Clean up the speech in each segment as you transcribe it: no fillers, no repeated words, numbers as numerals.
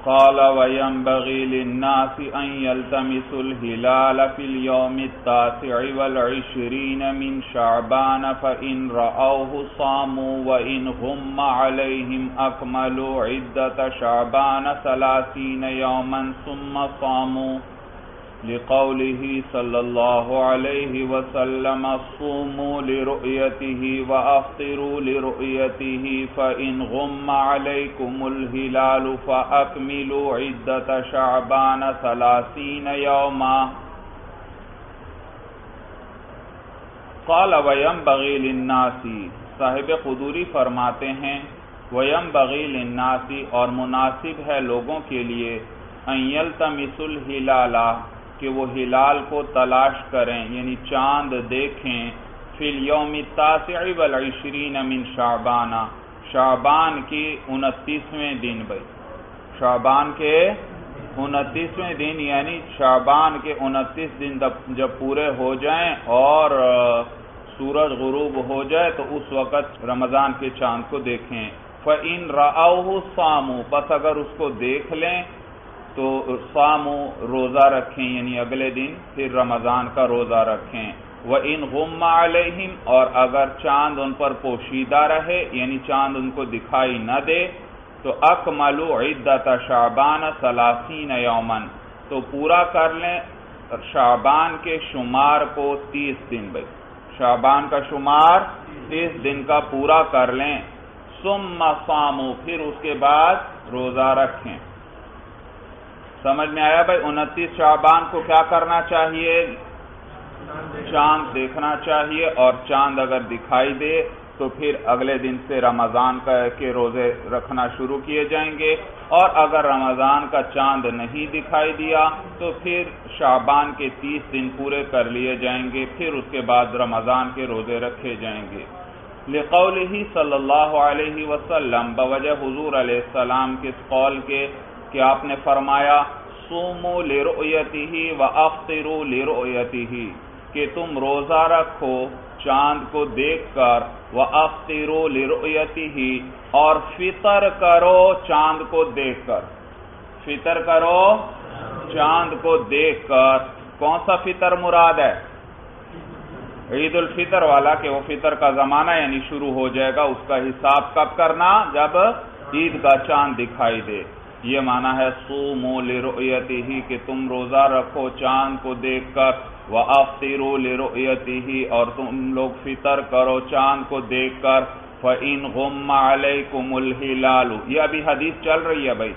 قال وينبغي للناس أن يلتمسوا الهلال في اليوم 29 من شعبان فإن رأوه صاموا وإن غم عليهم أكملوا عدة شعبان 30 يوما ثم صاموا لقوله صلی اللہ علیہ وسلم صوموا لرؤيته وافطروا لرؤيته فإن غم عليكم الهلال فأكملوا عدة شعبان 30 يوما قال وينبغي للناس صاحب قدوری فرماتے ہیں وينبغي للناس اور مناسب ہے لوگوں کے لیے ان يلتمسوا الهلال کہ وہ ہلال کو تلاش کریں یعنی چاند دیکھیں فی الیوم 29 من شعبان شعبان کی 29ویں دن بھائی شعبان کے 29ویں دن یعنی شعبان کے 29 دن جب پورے ہو جائیں اور سورج غروب ہو جائے تو اس وقت رمضان کے چاند کو دیکھیں فَإِن رَأَوْهُ صَامُوا بس اگر اس کو دیکھ لیں تو صاموا روزہ رکھیں یعنی اگلے دن پھر رمضان کا روزہ رکھیں وَإِن غُمَّ عَلَيْهِمْ اور اگر چاند ان پر پوشیدہ رہے یعنی چاند ان کو دکھائی نہ دے تو اکملوا عدۃ شعبان 30 یوما تو پورا کر لیں شعبان کے شمار کو 30 دن بھائی شعبان کا شمار 30 دن کا پورا کر لیں ثم صاموا پھر اس کے بعد روزہ رکھیں سمجھ میں آیا بھائی 29 شعبان کو کیا کرنا چاہیے چاند دیکھنا چاہیے اور چاند اگر دکھائی دے تو پھر اگلے دن سے رمضان کے روزے رکھنا شروع کیے جائیں گے اور اگر رمضان کا چاند نہیں دکھائی دیا تو پھر شعبان کے 30 دن پورے کر لیے جائیں گے پھر اس کے بعد رمضان کے روزے رکھے جائیں گے لقولہ صلی اللہ علیہ وسلم بوجہ حضور علیہ السلام کے قول کے کہ آپ نے فرمایا صوموا لرؤيته وافطروا لرؤيته کہ تم روزہ رکھو چاند کو دیکھ کر وافطروا لرؤيته اور فطر کرو چاند کو دیکھ کر فطر کرو چاند کو دیکھ کر کون سا فطر مراد ہے عید الفطر والا کہ وہ فطر کا زمانہ یعنی شروع ہو جائے گا اس کا حساب کب کرنا جب عید کا چاند دکھائی دے یہ معنی ہے صوموا لرؤيته کہ تم روزہ رکھو چاند کو دیکھ کر وافطروا لرؤيته اور تم لوگ فطر کرو چاند کو دیکھ کر فإن غم عليكم الهلال یہ ابھی حدیث چل رہی ہے بھائی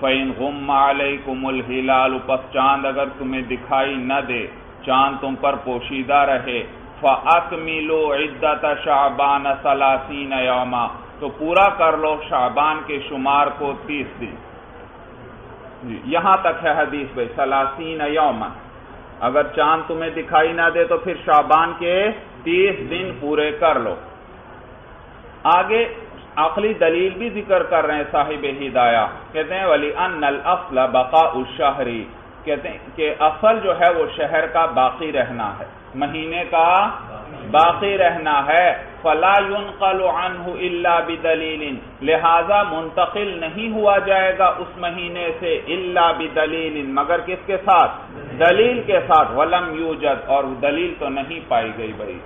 فإن غم عليكم الهلال پس چاند اگر تمہیں دکھائی نہ دے چاند تم پر پوشیدہ رہے فأكملوا عدة شعبان 30 یوما تو پورا کر لو شعبان کے شمار کو 30 دن یہاں تک ہے حدیث بھائی 30 یوما اگر چاند تمہیں دکھائی نہ دے تو پھر شعبان کے 30 دن پورے کر لو آگے عقلی دلیل بھی ذکر کر رہے ہیں صاحب ہدایہ کہتے ہیں وَلِأَنَّ الْأَصْلَ بَقَاءُ الشَّهْرِ کہتے ہیں کہ اصل جو ہے وہ شہر کا باقی رہنا ہے مہینے کا باقی رہنا ہے فلا ينقل عنه الا بدلیل لہذا منتقل نہیں ہوا جائے گا اس مہینے سے الا بدلیل مگر کس کے ساتھ دلیل کے ساتھ ولم یوجد اور دلیل تو نہیں پائی گئی بھائی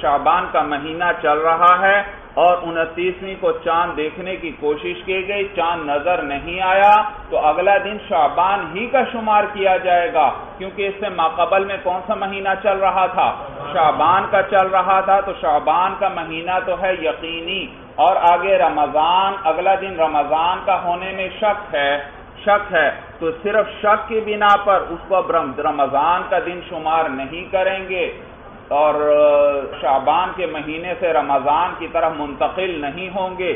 شعبان کا مہینہ چل رہا ہے اور 29ویں کو چاند دیکھنے کی کوشش کی گئی چاند نظر نہیں آیا تو اگلا دن شعبان ہی کا شمار کیا جائے گا کیونکہ اس سے ماقبل میں کون سا مہینہ چل رہا تھا شعبان کا چل رہا تھا تو شعبان کا مہینہ تو ہے یقینی اور آگے رمضان اگلا دن رمضان کا ہونے میں شک ہے تو صرف شک کی بنا پر اس کو اب رمضان کا دن شمار نہیں کریں گے اور شعبان کے مہینے سے رمضان کی طرف منتقل نہیں ہوں گے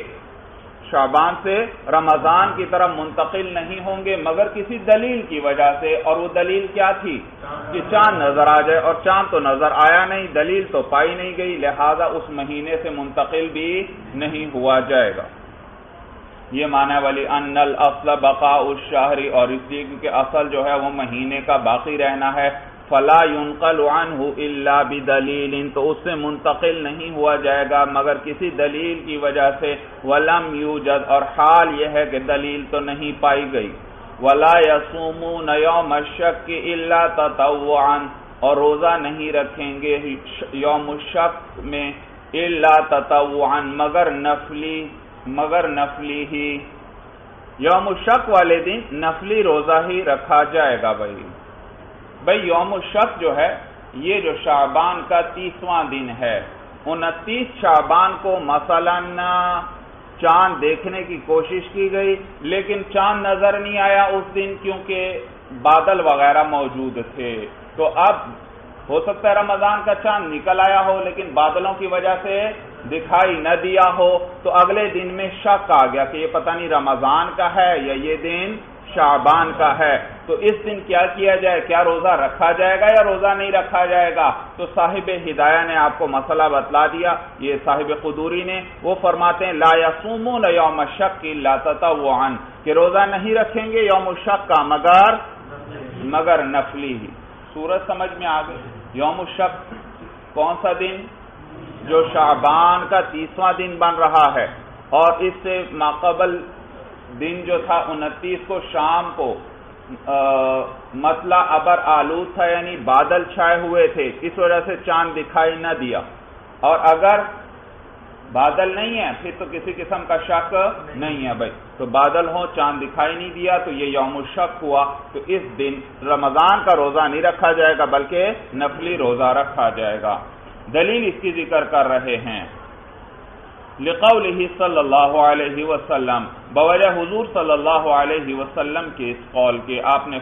شعبان سے رمضان کی طرف منتقل نہیں ہوں گے مگر کسی دلیل کی وجہ سے اور وہ دلیل کیا تھی کہ چاند نظر آ جائے اور چاند تو نظر آیا نہیں دلیل تو پائی نہیں گئی لہذا اس مہینے سے منتقل بھی نہیں ہوا جائے گا یہ معنی وَلِأَنَّ الْأَصْلَ بَقَاءُ الشَّهْرِ اور اس لیے کیونکہ اصل جو ہے وہ مہینے کا باقی رہنا ہے فلا ينقل عنه الا بدلیل، تو اس سے منتقل نہیں ہوا جائے گا مگر کسی دلیل کی وجہ سے، ولم یوجد، اور حال یہ ہے کہ دلیل تو نہیں پائی گئی، ولا يصومون یوم الشک الا تطوعا، اور روزہ نہیں رکھیں گے یوم الشک میں الا تطوعا، مگر نفلی ہی، یوم الشک والے دن نفلی روزہ ہی رکھا جائے گا۔ بھائی یوم الشک جو ہے یہ جو شعبان کا 30واں دن ہے، 29 شعبان کو مثلا چاند دیکھنے کی کوشش کی گئی لیکن چاند نظر نہیں آیا اس دن کیونکہ بادل وغیرہ موجود تھے، تو اب ہو سکتا ہے رمضان کا چاند نکل آیا ہو لیکن بادلوں کی وجہ سے دکھائی نہ دیا ہو، تو اگلے دن میں شک آ گیا کہ یہ پتہ نہیں رمضان کا ہے یا یہ دن شعبان کا ہے، تو اس دن کیا کیا جائے، کیا روزہ رکھا جائے گا یا روزہ نہیں رکھا جائے گا؟ تو صاحب ہدایہ نے آپ کو مسئلہ بتلا دیا، یہ صاحب قدوری نے، وہ فرماتے ہیں لا یصومون یوم الشک الا تطوعا، کہ روزہ نہیں رکھیں گے یوم الشک کا مگر نفلی ہی۔ سورج سمجھ میں آ گئی؟ یوم الشک کون سا دن؟ جو شعبان کا 30واں دن بن رہا ہے، اور اس سے ماقبل دن جو تھا 29 کو شام کو مطلع ابر آلود تھا، یعنی بادل چھائے ہوئے تھے، اس وجہ سے چاند دکھائی نہ دیا، اور اگر بادل نہیں ہے پھر تو کسی قسم کا شک نہیں ہے بھائی، تو بادل ہو چاند دکھائی نہیں دیا تو یہ یوم الشک ہوا، تو اس دن رمضان کا روزہ نہیں رکھا جائے گا بلکہ نفلی روزہ رکھا جائے گا۔ دلیل اس کی ذکر کر رہے ہیں لقولہ صلی اللہ علیہ وسلم، بوجہ حضور صلی اللہ علیہ وسلم کے اس قول کے، آپ نے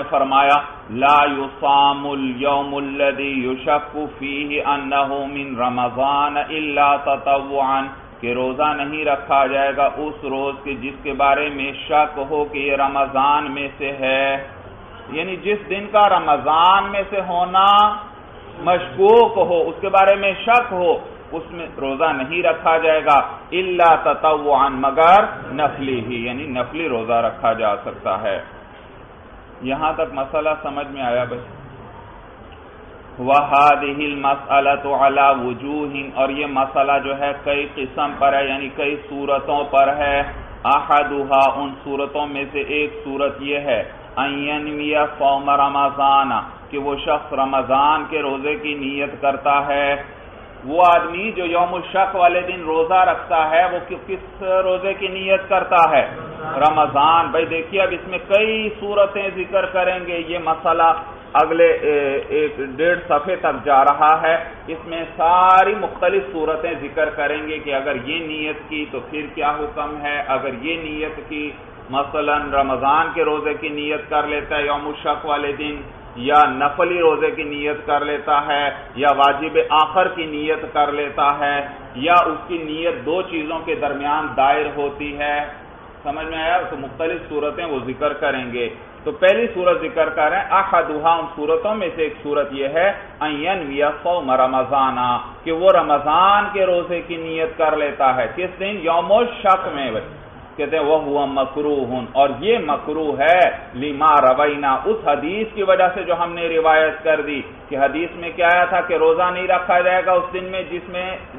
فرمایا لا یصام اليوم الذي یشک فیہ انہ من رمضان الا تطوعا، کہ روزہ نہیں رکھا جائے گا اس روز کے جس کے بارے میں شک ہو کہ یہ رمضان میں سے ہے، یعنی جس دن کا رمضان میں سے ہونا مشکوک ہو، اس کے بارے میں شک ہو، اس میں روزہ نہیں رکھا جائے گا الا تطوعا، مگر نفلی ہی، یعنی نفلی روزہ رکھا جا سکتا ہے۔ یہاں تک مسئلہ سمجھ میں آیا بھائی؟ وَهَذِهِ الْمَسْأَلَةُ عَلَى وُجُوهٍ، اور یہ مسئلہ جو ہے کئی قسم پر ہے، یعنی کئی صورتوں پر ہے۔ احدها، ان صورتوں میں سے ایک صورت یہ ہے ان ينوي صوم رمضان، کہ وہ شخص رمضان کے روزے کی نیت کرتا ہے۔ وہ آدمی جو یوم الشک والے دن روزہ رکھتا ہے وہ کس روزے کی نیت کرتا ہے؟ رمضان۔ بھائی دیکھیے اب اس میں کئی صورتیں ذکر کریں گے، یہ مسئلہ اگلے 1.5 صفحے تک جا رہا ہے، اس میں ساری مختلف صورتیں ذکر کریں گے کہ اگر یہ نیت کی تو پھر کیا حکم ہے، اگر یہ نیت کی مثلا رمضان کے روزے کی نیت کر لیتا ہے یوم الشک والے دن، یا نفلی روزے کی نیت کر لیتا ہے، یا واجب آخر کی نیت کر لیتا ہے، یا اس کی نیت دو چیزوں کے درمیان دائر ہوتی ہے، سمجھ میں آیا؟ تو مختلف صورتیں وہ ذکر کریں گے۔ تو پہلی صورت ذکر کر رہے ہیں احدھا، ان صورتوں میں سے ایک صورت یہ ہے ان ينوي صوم رمضان، کہ وہ رمضان کے روزے کی نیت کر لیتا ہے، کس دن؟ یوم الشک میں۔ کہتے ہیں وَهُوَ مَكْرُوهٌ، اور یہ مکروہ ہے لما روینا، اس حدیث کی وجہ سے جو ہم نے روایت کر دی کہ حدیث میں کیا آیا تھا کہ روزہ نہیں رکھا جائے گا اس دن میں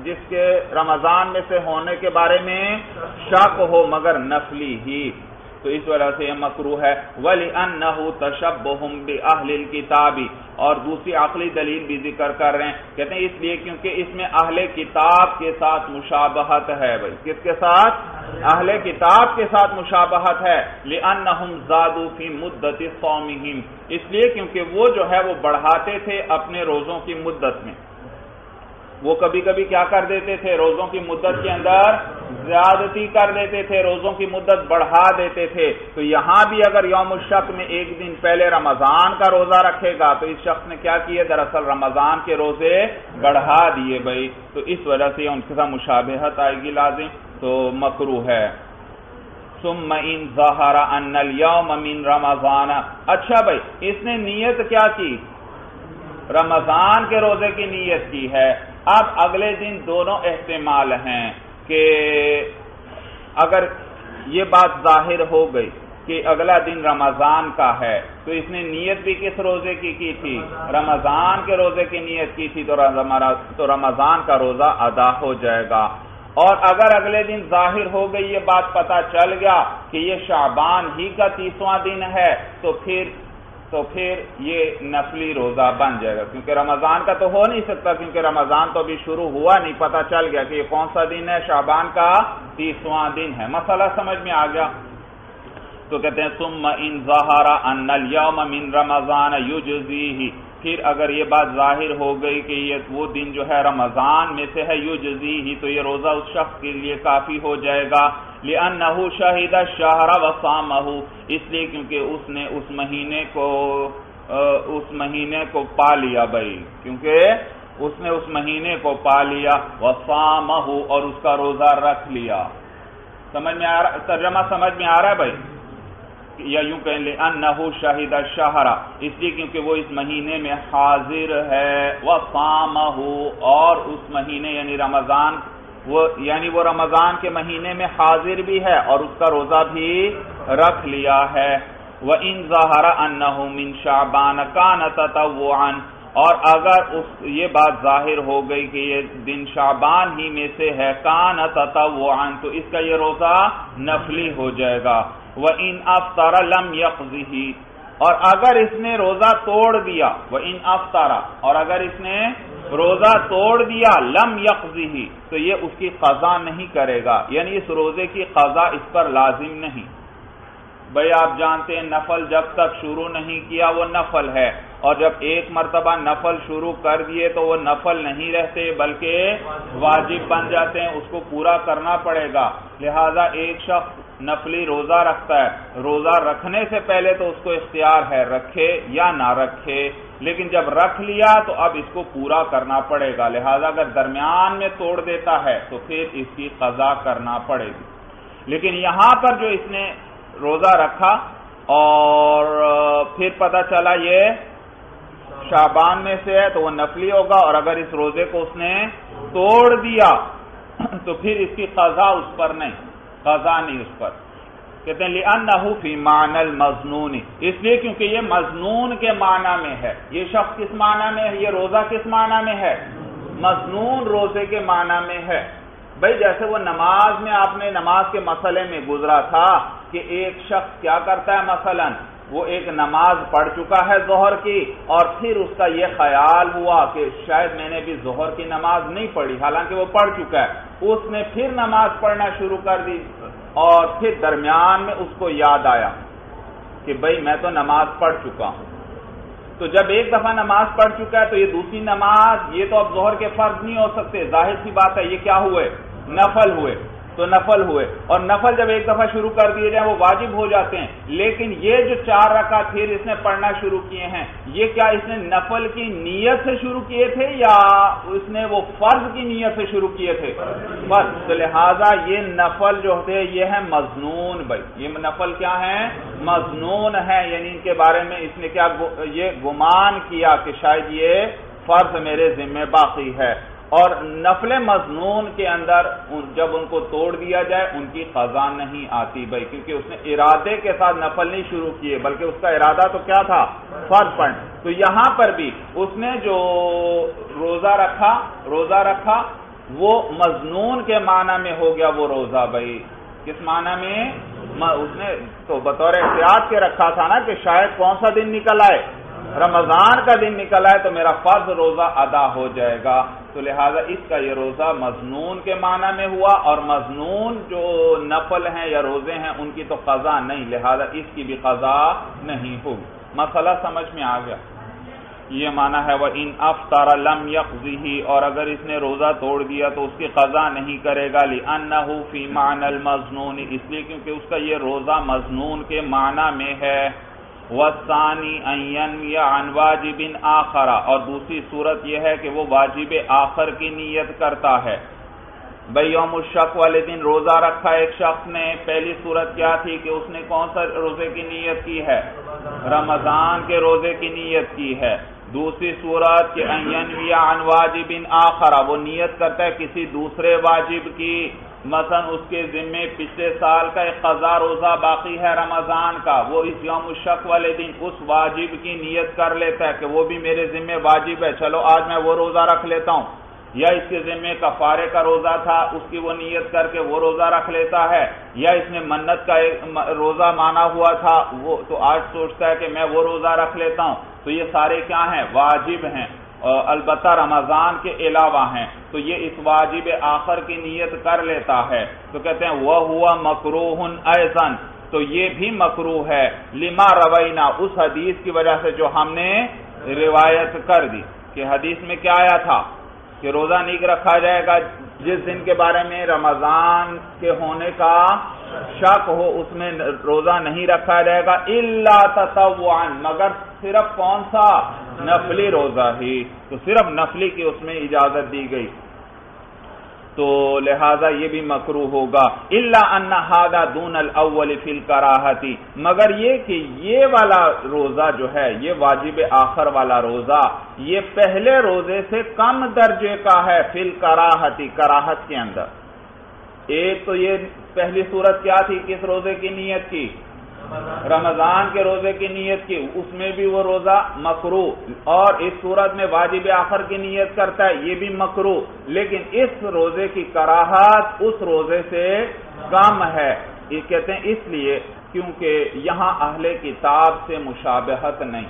جس کے رمضان میں سے ہونے کے بارے میں شک ہو مگر نفلی ہی، تو اس وجہ سے یہ مکروہ ہے۔ وَلِأَنَّهُ تَشَبُّهٌ بِأَهْلِ الْكِتَابِ، اور دوسری عقلی دلیل بھی ذکر کر رہے ہیں، کہتے ہیں اس لیے کیونکہ اس میں اہل کتاب کے ساتھ مشابہت ہے۔ بھائی کس کے ساتھ؟ اہل کتاب کے ساتھ مشابہت ہے۔ لِأَنَّهُمْ زَادُوا فِي مُدَّةِ صَوْمِهِمْ، اس لیے کیونکہ وہ جو ہے وہ بڑھاتے تھے اپنے روزوں کی مدت میں، وہ کبھی کبھی کیا کر دیتے تھے؟ روزوں کی مدت کے اندر زیادتی کر دیتے تھے، روزوں کی مدت بڑھا دیتے تھے، تو یہاں بھی اگر یوم الشک میں ایک دن پہلے رمضان کا روزہ رکھے گا تو اس شخص نے کیا کیا؟ دراصل رمضان کے روزے بڑھا دیے بھائی، تو اس وجہ سے ان کے ساتھ مشابہت آئے گی لازم، تو مکروہ ہے۔ ثم ان ظہر ان اليوم من رمضان، اچھا بھائی اس نے نیت کیا کی؟ رمضان کے روزے کی نیت کی ہے۔ اب اگلے دن دونوں احتمال ہیں کہ اگر یہ بات ظاہر ہو گئی کہ اگلا دن رمضان کا ہے، تو اس نے نیت بھی کس روزے کی تھی؟ رمضان کے روزے کی نیت کی تھی، تو رمضان کا روزہ ادا ہو جائے گا۔ اور اگر اگلے دن ظاہر ہو گئی یہ بات پتہ چل گیا کہ یہ شعبان ہی کا 30واں دن ہے، تو پھر یہ نفلی روزہ بن جائے گا، کیونکہ رمضان کا تو ہو نہیں سکتا، کیونکہ رمضان تو ابھی شروع ہوا نہیں، پتہ چل گیا کہ یہ کون سا دن ہے، شعبان کا 30واں دن ہے۔ مسئلہ سمجھ میں آ گیا؟ تو کہتے ہیں ثم ان ظہر ان اليوم من رمضان یجزیہ، پھر اگر یہ بات ظاہر ہو گئی کہ یہ وہ دن جو ہے رمضان میں سے ہے، یجزیہ، تو یہ روزہ اس شخص کے لیے کافی ہو جائے گا، لأنہ شہد الشہر وصامہ، اس لیے کیونکہ اس نے اس مہینے کو پا لیا بھائی، کیونکہ اس نے اس مہینے کو پا لیا، وصامہ، اور اس کا روزہ رکھ لیا۔ سمجھ میں آ رہا؟ ترجمہ سمجھ میں آ رہا ہے بھائی؟ یا یوں کہیں لأنہ شہد الشہر، اس لیے کیونکہ وہ اس مہینے میں حاضر ہے، وصامہ، اور اس مہینے یعنی رمضان، وہ رمضان کے مہینے میں حاضر بھی ہے اور اس کا روزہ بھی رکھ لیا ہے۔ وَإِن ظَهَرَ أَنَّهُ مِن شَعْبَانَ كَانَ تَطَوُّعًا، اور اگر یہ بات ظاہر ہو گئی کہ یہ دن شعبان ہی میں سے ہے، كَانَ تَطَوُّعًا، تو اس کا یہ روزہ نفلی ہو جائے گا۔ وَإِنْ أَفْطَرَ لَمْ يَقْضِهِ، اور اگر اس نے روزہ توڑ دیا، وَإِنْ أَفْطَرَ، اور اگر اس نے روزہ توڑ دیا، لم یقضیہ، تو یہ اس کی قضا نہیں کرے گا، یعنی اس روزے کی قضا اس پر لازم نہیں۔ بھئی آپ جانتے ہیں نفل جب تک شروع نہیں کیا وہ نفل ہے، اور جب ایک مرتبہ نفل شروع کر دیے تو وہ نفل نہیں رہتے بلکہ واجب بن جاتے ہیں، اس کو پورا کرنا پڑے گا۔ لہذا ایک شخص نفلی روزہ رکھتا ہے، روزہ رکھنے سے پہلے تو اس کو اختیار ہے رکھے یا نہ رکھے، لیکن جب رکھ لیا تو اب اس کو پورا کرنا پڑے گا، لہذا اگر درمیان میں توڑ دیتا ہے تو پھر اس کی قضا کرنا پڑے گی۔ لیکن یہاں پر جو اس نے روزہ رکھا اور پھر پتہ چلا یہ شعبان میں سے ہے تو وہ نفلی ہوگا، اور اگر اس روزے کو اس نے توڑ دیا تو پھر اس کی قضا اس پر نہیں، قضا نہیں اس پر۔ کہتے ہیں لِأَنَّهُ فِي مَعْنَى الْمَظْنُونِ، اس لیے کیونکہ یہ مظنون کے معنی میں ہے۔ یہ شخص کس معنی میں ہے؟ یہ روزہ کس معنی میں ہے؟ مظنون روزے کے معنی میں ہے۔ بھئی جیسے وہ نماز میں آپ نے نماز کے مسئلے میں گزرا تھا کہ ایک شخص کیا کرتا ہے، مثلا وہ ایک نماز پڑھ چکا ہے ظہر کی، اور پھر اس کا یہ خیال ہوا کہ شاید میں نے بھی ظہر کی نماز نہیں پڑھی، حالانکہ وہ پڑھ چکا ہے، اس نے پھر نماز پڑھنا شروع کر دی، اور پھر درمیان میں اس کو یاد آیا کہ بھئی میں تو نماز پڑھ چکا ہوں۔ تو جب ایک دفعہ نماز پڑھ چکا ہے تو یہ دوسری نماز، یہ تو اب ظہر کے فرض نہیں ہو سکتے، ظاہر سی بات ہے یہ کیا ہوئے، نفل ہوئے، تو نفل ہوئے، اور نفل جب ایک دفعہ شروع کر دیے جائیں وہ واجب ہو جاتے ہیں۔ لیکن یہ جو 4 رکعت پھر اس نے پڑھنا شروع کیے ہیں، یہ کیا اس نے نفل کی نیت سے شروع کیے تھے یا اس نے وہ فرض کی نیت سے شروع کیے تھے؟ فرض، تو لہذا یہ نفل جو ہوتے ہیں یہ ہے مظنون۔ بھائی یہ نفل کیا ہے؟ مظنون ہے، یعنی ان کے بارے میں اس نے کیا یہ گمان کیا کہ شاید یہ فرض میرے ذمہ باقی ہے، اور نفل مظنون کے اندر جب ان کو توڑ دیا جائے ان کی قضا نہیں آتی بھائی، کیونکہ اس نے ارادے کے ساتھ نفل نہیں شروع کیے بلکہ اس کا ارادہ تو کیا تھا، فرض پڑھنا۔ تو یہاں پر بھی اس نے جو روزہ رکھا وہ مظنون کے معنی میں ہو گیا وہ روزہ بھائی، کس معنی میں؟ اس نے تو بطور احتیاط کے رکھا تھا نا کہ شاید کون سا دن نکل آئے، رمضان کا دن نکل آئے تو میرا فرض روزہ ادا ہو جائے گا، تو لہذا اس کا یہ روزہ مظنون کے معنی میں ہوا، اور مظنون جو نفل ہیں یا روزے ہیں ان کی تو قضا نہیں، لہذا اس کی بھی قضا نہیں ہوگی۔ مسئلہ سمجھ میں آ گیا؟ یہ معنی ہے وَإِنْ أَفْطَرَ لَمْ يَقْضِهِ، اور اگر اس نے روزہ توڑ دیا تو اس کی قضا نہیں کرے گا، لِأَنَّهُ فِي مَعْنَى الْمَظْنُونِ، اس لیے کیونکہ اس کا یہ روزہ مظنون کے معنی میں ہے۔ وَالثَّانِي أَن يَنْوِيَ عَنْ وَاجِبٍ آخَرَ، اور دوسری صورت یہ ہے کہ وہ واجب آخر کی نیت کرتا ہے۔ بھئی یوم الشک والے دن روزہ رکھا ایک شخص نے، پہلی صورت کیا تھی کہ اس نے کون سا روزے کی نیت کی ہے؟ رمضان کے روزے کی نیت کی ہے۔ دوسری صورت کہ ان ینوی عن واجب آخر، وہ نیت کرتا ہے کسی دوسرے واجب کی، مثلا اس کے ذمے پچھلے سال کا ایک قضا روزہ باقی ہے رمضان کا، وہ اس یوم الشک والے دن اس واجب کی نیت کر لیتا ہے کہ وہ بھی میرے ذمے واجب ہے، چلو آج میں وہ روزہ رکھ لیتا ہوں، یا اس کے ذمے کفارے کا روزہ تھا، اس کی وہ نیت کر کے وہ روزہ رکھ لیتا ہے، یا اس نے منت کا روزہ مانا ہوا تھا وہ تو آج سوچتا ہے کہ میں وہ روزہ رکھ لیتا ہوں، تو یہ سارے کیا ہیں؟ واجب ہیں، البتہ رمضان کے علاوہ ہیں، تو یہ اس واجب آخر کی نیت کر لیتا ہے، تو کہتے ہیں وَهُوَ مَكْرُوهٌ أَيْضًا، تو یہ بھی مکروہ ہے، لما روینا، اس حدیث کی وجہ سے جو ہم نے روایت کر دی، کہ حدیث میں کیا آیا تھا کہ روزہ نہیں رکھا جائے گا جس دن کے بارے میں رمضان کے ہونے کا شک ہو، اس میں روزہ نہیں رکھا جائے گا الا تطوعا، مگر صرف کون سا؟ نفلی روزہ ہی، تو صرف نفلی کی اس میں اجازت دی گئی، تو لہذا یہ بھی مکروہ ہوگا، الا ان ھذا دون الاول فی الکراہۃ، مگر یہ کہ یہ والا روزہ جو ہے، یہ واجب آخر والا روزہ، یہ پہلے روزے سے کم درجے کا ہے، فی الکراہۃ، کراہت کے اندر۔ ایک تو یہ پہلی صورت کیا تھی، کس روزے کی نیت کی؟ رمضان کے روزے کی نیت کی، اس میں بھی وہ روزہ مکروہ، اور اس صورت میں واجب آخر کی نیت کرتا ہے، یہ بھی مکروہ، لیکن اس روزے کی کراہت اس روزے سے کم ہے، یہ کہتے ہیں اس لیے کیونکہ یہاں اہل کتاب سے مشابہت نہیں۔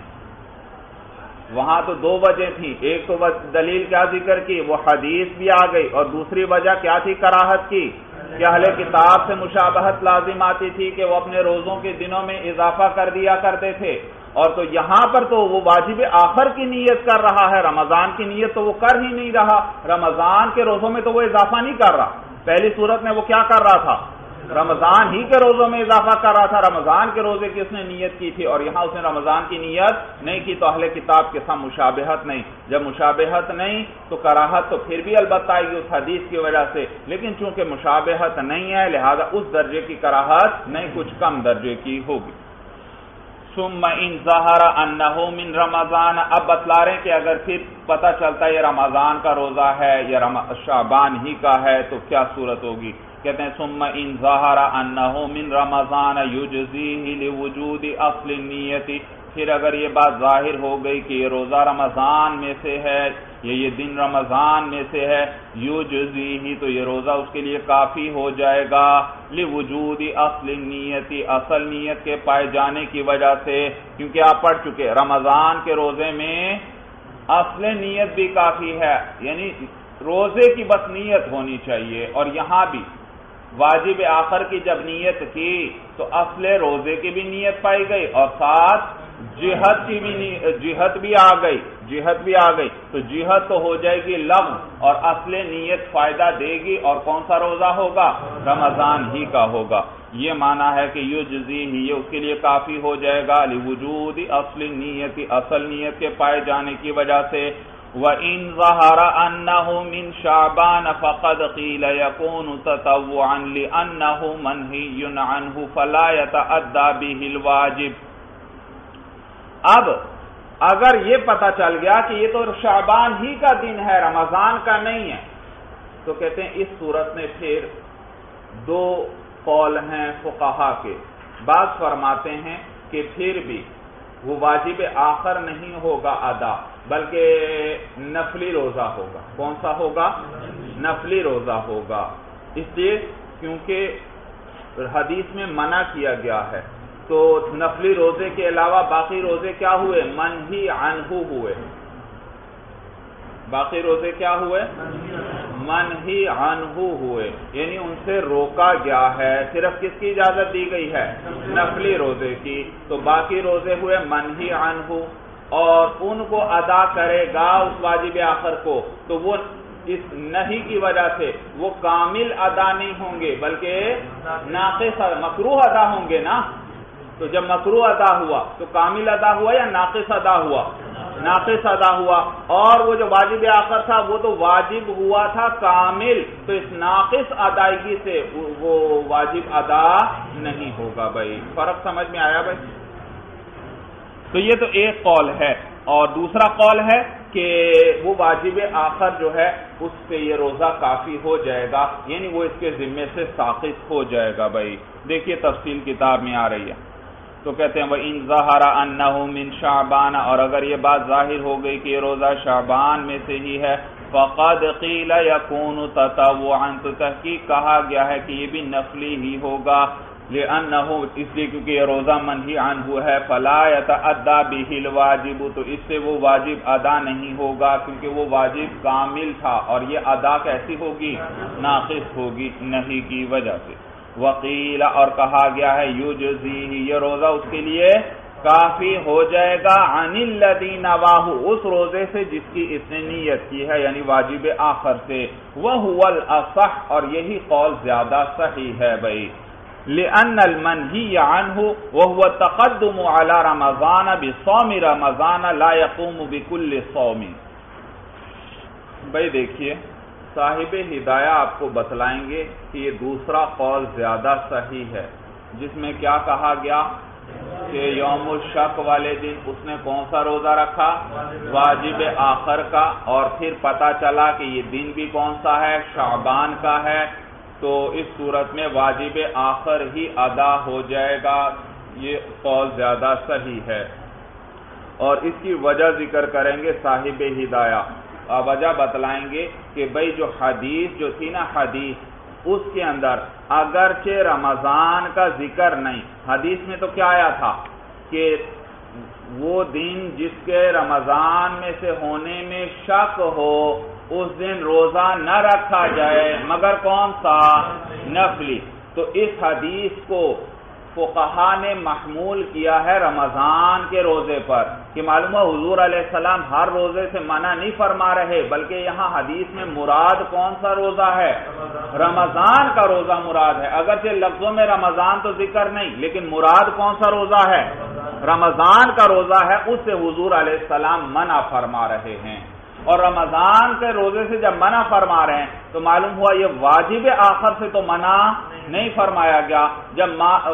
وہاں تو دو وجہ تھی، ایک تو دلیل کیا ذکر کی، وہ حدیث بھی آ گئی، اور دوسری وجہ کیا تھی کراہت کی، کہ اہل کتاب سے مشابہت لازم آتی تھی کہ وہ اپنے روزوں کے دنوں میں اضافہ کر دیا کرتے تھے، اور تو یہاں پر تو وہ واجب آخر کی نیت کر رہا ہے، رمضان کی نیت تو وہ کر ہی نہیں رہا، رمضان کے روزوں میں تو وہ اضافہ نہیں کر رہا، پہلی صورت میں وہ کیا کر رہا تھا؟ رمضان ہی کے روزوں میں اضافہ کر رہا تھا، رمضان کے روزے کی اس نے نیت کی تھی، اور یہاں اس نے رمضان کی نیت نہیں کی، تو اہل کتاب کے ساتھ مشابہت نہیں، جب مشابہت نہیں تو کراہت تو پھر بھی البتہ آئے گی اس حدیث کی وجہ سے، لیکن چونکہ مشابہت نہیں ہے لہذا اس درجے کی کراہت نہیں، کچھ کم درجے کی ہوگی۔ ثم ان ظہر انہ من رمضان، اب بتلا رہے ہیں کہ اگر پھر پتہ چلتا ہے یہ رمضان کا روزہ ہے یا شعبان ہی کا ہے تو کیا صورت ہوگی، کہتے ہیں ثم ان ظہر انہ من رمضان یجزیہ لوجود اصل النیت، پھر اگر یہ بات ظاہر ہو گئی کہ یہ روزہ رمضان میں سے ہے یا یہ دن رمضان میں سے ہے، یجزیہ، تو یہ روزہ اس کے لیے کافی ہو جائے گا، لوجود اصل النیت، اصل نیت کے پائے جانے کی وجہ سے، کیونکہ آپ پڑھ چکے رمضان کے روزے میں اصل نیت بھی کافی ہے، یعنی روزے کی بس نیت ہونی چاہیے، اور یہاں بھی واجب آخر کی جب نیت کی تو اصل روزے کی بھی نیت پائی گئی، اور ساتھ جہت کی بھی جہت بھی آ گئی، تو جہت تو ہو جائے گی لغو، اور اصل نیت فائدہ دے گی، اور کون سا روزہ ہوگا؟ رمضان ہی کا ہوگا، یہ معنی ہے کہ یجزیہ، یہ اس کے لیے کافی ہو جائے گا، لوجود اصل نیت، اصل نیت کے پائے جانے کی وجہ سے۔ وَإِن ظَهَرَ أَنَّهُ مِن شَعْبَانَ فَقَدْ قِيلَ يَكُونُ تَطَوُّعًا لِأَنَّهُ مَنْهِيٌّ عَنْهُ فَلَا يَتَأَدَّى بِهِ الْوَاجِبُ۔ اب اگر یہ پتہ چل گیا کہ یہ تو شعبان ہی کا دن ہے، رمضان کا نہیں ہے، تو کہتے ہیں اس صورت میں پھر دو قول ہیں فقہا کے، بعض فرماتے ہیں کہ پھر بھی وہ واجب آخر نہیں ہوگا ادا، بلکہ نفلی روزہ ہوگا۔ کون سا ہوگا؟ نفلی روزہ ہوگا، اس لیے کیونکہ حدیث میں منع کیا گیا ہے، تو نفلی روزے کے علاوہ باقی روزے کیا ہوئے؟ منہی عنہ ہوئے، باقی روزے کیا ہوئے؟ منہی عنہ ہوئے، یعنی ان سے روکا گیا ہے، صرف کس کی اجازت دی گئی ہے؟ نفلی روزے کی، تو باقی روزے ہوئے منہی عنہ، اور ان کو ادا کرے گا اس واجب آخر کو، تو وہ اس نہیں کی وجہ سے وہ کامل ادا نہیں ہوں گے بلکہ ناقص مکروہ ادا ہوں گے نا، تو جب مکروہ ادا ہوا تو کامل ادا ہوا یا ناقص ادا ہوا؟ ناقص ادا ہوا، اور وہ جو واجب آخر تھا وہ تو واجب ہوا تھا کامل، تو اس ناقص ادائیگی سے وہ واجب ادا نہیں ہوگا۔ بھائی فرق سمجھ میں آیا بھائی؟ تو یہ تو ایک قول ہے، اور دوسرا قول ہے کہ وہ واجب آخر جو ہے اس پہ یہ روزہ کافی ہو جائے گا، یعنی وہ اس کے ذمے سے ساقط ہو جائے گا۔ بھائی دیکھیے تفصیل کتاب میں آ رہی ہے، تو کہتے ہیں وَإِن ظَهَرَ أَنَّهُ مِن شَعْبَانَ، اور اگر یہ بات ظاہر ہو گئی کہ یہ روزہ شعبان میں سے ہی ہے، فَقَدْ قِيلَ يَكُونُ تَطَوُّعًا، تو تحقیق کہا گیا ہے کہ یہ بھی نفلی ہی ہوگا، لِأَنَّهُ، اس لیے کیونکہ یہ روزہ منہی عنہ ہے، فَلَا يَتَأَدَّى بِهِ الْوَاجِبُ، تو اس سے وہ واجب ادا نہیں ہوگا کیونکہ وہ واجب کامل تھا، اور یہ ادا کیسی ہوگی؟ ناقص ہوگی نہیں کی وجہ سے۔ وقیل، اور کہا گیا ہے یجزیہ، یہ روزہ اس کے لیے کافی ہو جائے گا، عن الذی نواہ، اس روزے سے جس کی اس نے نیت کی ہے، یعنی واجب آخر سے، وہو الاصح، اور یہی قول زیادہ صحیح ہے بھائی، لأن المنہی عنہ وہو التقدم علی رمضان بصوم رمضان لا یقوم بکل صوم۔ بھائی دیکھیے صاحب ہدایہ آپ کو بتلائیں گے کہ یہ دوسرا قول زیادہ صحیح ہے، جس میں کیا کہا گیا کہ یوم الشک والے دن اس نے کون سا روزہ رکھا؟ واجب آخر کا، اور پھر پتا چلا کہ یہ دن بھی کون سا ہے؟ شعبان کا ہے، تو اس صورت میں واجب آخر ہی ادا ہو جائے گا، یہ قول زیادہ صحیح ہے، اور اس کی وجہ ذکر کریں گے صاحب ہدایہ، وجہ بتلائیں گے کہ بھئی جو حدیث جو تھی نا، حدیث اس کے اندر اگرچہ رمضان کا ذکر نہیں، حدیث میں تو کیا آیا تھا کہ وہ دن جس کے رمضان میں سے ہونے میں شک ہو اس دن روزہ نہ رکھا جائے، مگر کون سا؟ نفلی۔ تو اس حدیث کو فقہا نے محمول کیا ہے رمضان کے روزے پر، کہ معلوم ہے حضور علیہ السلام ہر روزے سے منع نہیں فرما رہے، بلکہ یہاں حدیث میں مراد کون سا روزہ ہے؟ رمضان کا روزہ مراد ہے، اگرچہ لفظوں میں رمضان تو ذکر نہیں، لیکن مراد کون سا روزہ ہے؟ رمضان کا روزہ ہے، اس سے حضور علیہ السلام منع فرما رہے ہیں، اور رمضان کے روزے سے جب منع فرما رہے ہیں تو معلوم ہوا یہ واجب آخر سے تو منع نہیں فرمایا گیا، جب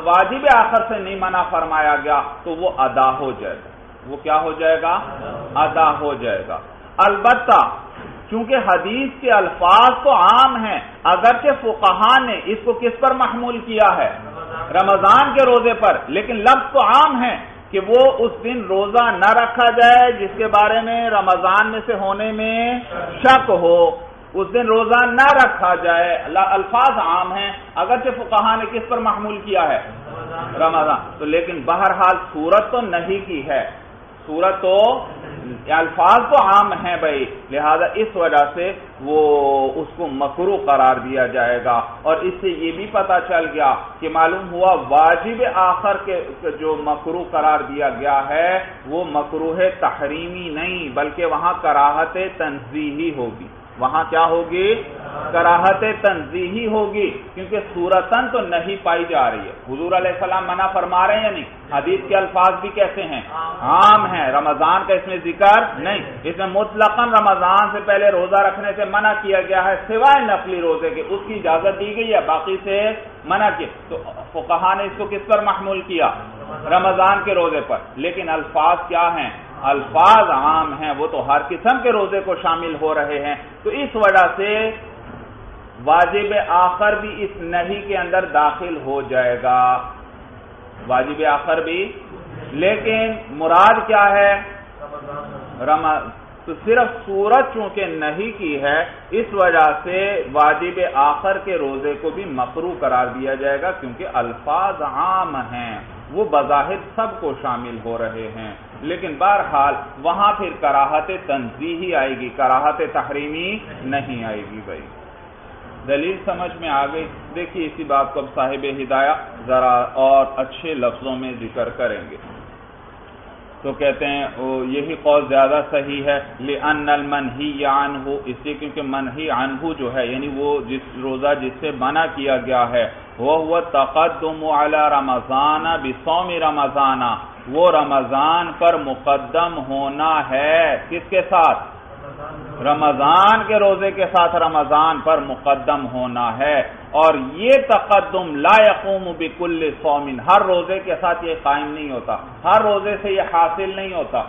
واجب آخر سے نہیں منع فرمایا گیا تو وہ ادا ہو جائے گا، وہ کیا ہو جائے گا؟ ادا ہو جائے گا۔ البتہ چونکہ حدیث کے الفاظ تو عام ہیں، اگرچہ فقہا نے اس کو کس پر محمول کیا ہے؟ رمضان کے روزے پر، لیکن لفظ تو عام ہے کہ وہ اس دن روزہ نہ رکھا جائے جس کے بارے میں رمضان میں سے ہونے میں شک ہو، اس دن روزہ نہ رکھا جائے، الفاظ عام ہیں، اگرچہ فقہا نے کس پر محمول کیا ہے؟ رمضان، تو لیکن بہرحال صورت تو نہیں کی ہے، صورت تو الفاظ تو عام ہیں بھائی، لہذا اس وجہ سے وہ اس کو مکروہ قرار دیا جائے گا، اور اس سے یہ بھی پتا چل گیا کہ معلوم ہوا واجب آخر کے جو مکروہ قرار دیا گیا ہے وہ مکروہ تحریمی نہیں، بلکہ وہاں کراہت تنزیہی ہوگی، وہاں کیا ہوگی؟ کراہت تنزیہی ہوگی، کیونکہ صورتاً تو نہیں پائی جا رہی ہے، حضور علیہ السلام منع فرما رہے ہیں یا نہیں؟ حدیث کے الفاظ بھی کیسے ہیں؟ عام ہیں، رمضان کا اس میں ذکر نہیں، اس میں مطلقاً رمضان سے پہلے روزہ رکھنے سے منع کیا گیا ہے، سوائے نفلی روزے کے، اس کی اجازت دی گئی ہے، باقی سے منع کیا، تو فقہا نے اس کو کس پر محمول کیا؟ رمضان کے روزے پر، لیکن الفاظ کیا ہیں؟ الفاظ عام ہیں، وہ تو ہر قسم کے روزے کو شامل ہو رہے ہیں، تو اس وجہ سے واجب آخر بھی اس نہی کے اندر داخل ہو جائے گا، واجب آخر بھی، لیکن مراد کیا ہے؟ تو صرف صورت چونکہ نہیں کی ہے، اس وجہ سے واجب آخر کے روزے کو بھی مکروہ قرار دیا جائے گا، کیونکہ الفاظ عام ہیں، وہ بظاہر سب کو شامل ہو رہے ہیں، لیکن بہرحال وہاں پھر کراہت تنزیہی آئے گی، کراہت تحریمی نہیں آئے گی بھائی۔ دلیل سمجھ میں آ گئی؟ دیکھیے اسی بات کو اب صاحب ہدایہ ذرا اور اچھے لفظوں میں ذکر کریں گے، تو کہتے ہیں یہی قول زیادہ صحیح ہے، لأن المنہی عنہ، اس لیے کیونکہ منہی عنہ جو ہے یعنی وہ جس روزہ جس سے منع کیا گیا ہے، وہ تقدم علی رمضان بصوم رمضان، وہ رمضان پر مقدم ہونا ہے، کس کے ساتھ؟ رمضان کے روزے کے ساتھ رمضان پر مقدم ہونا ہے، اور یہ تقدم لا یقوم بکل صوم، ہر روزے کے ساتھ یہ قائم نہیں ہوتا، ہر روزے سے یہ حاصل نہیں ہوتا،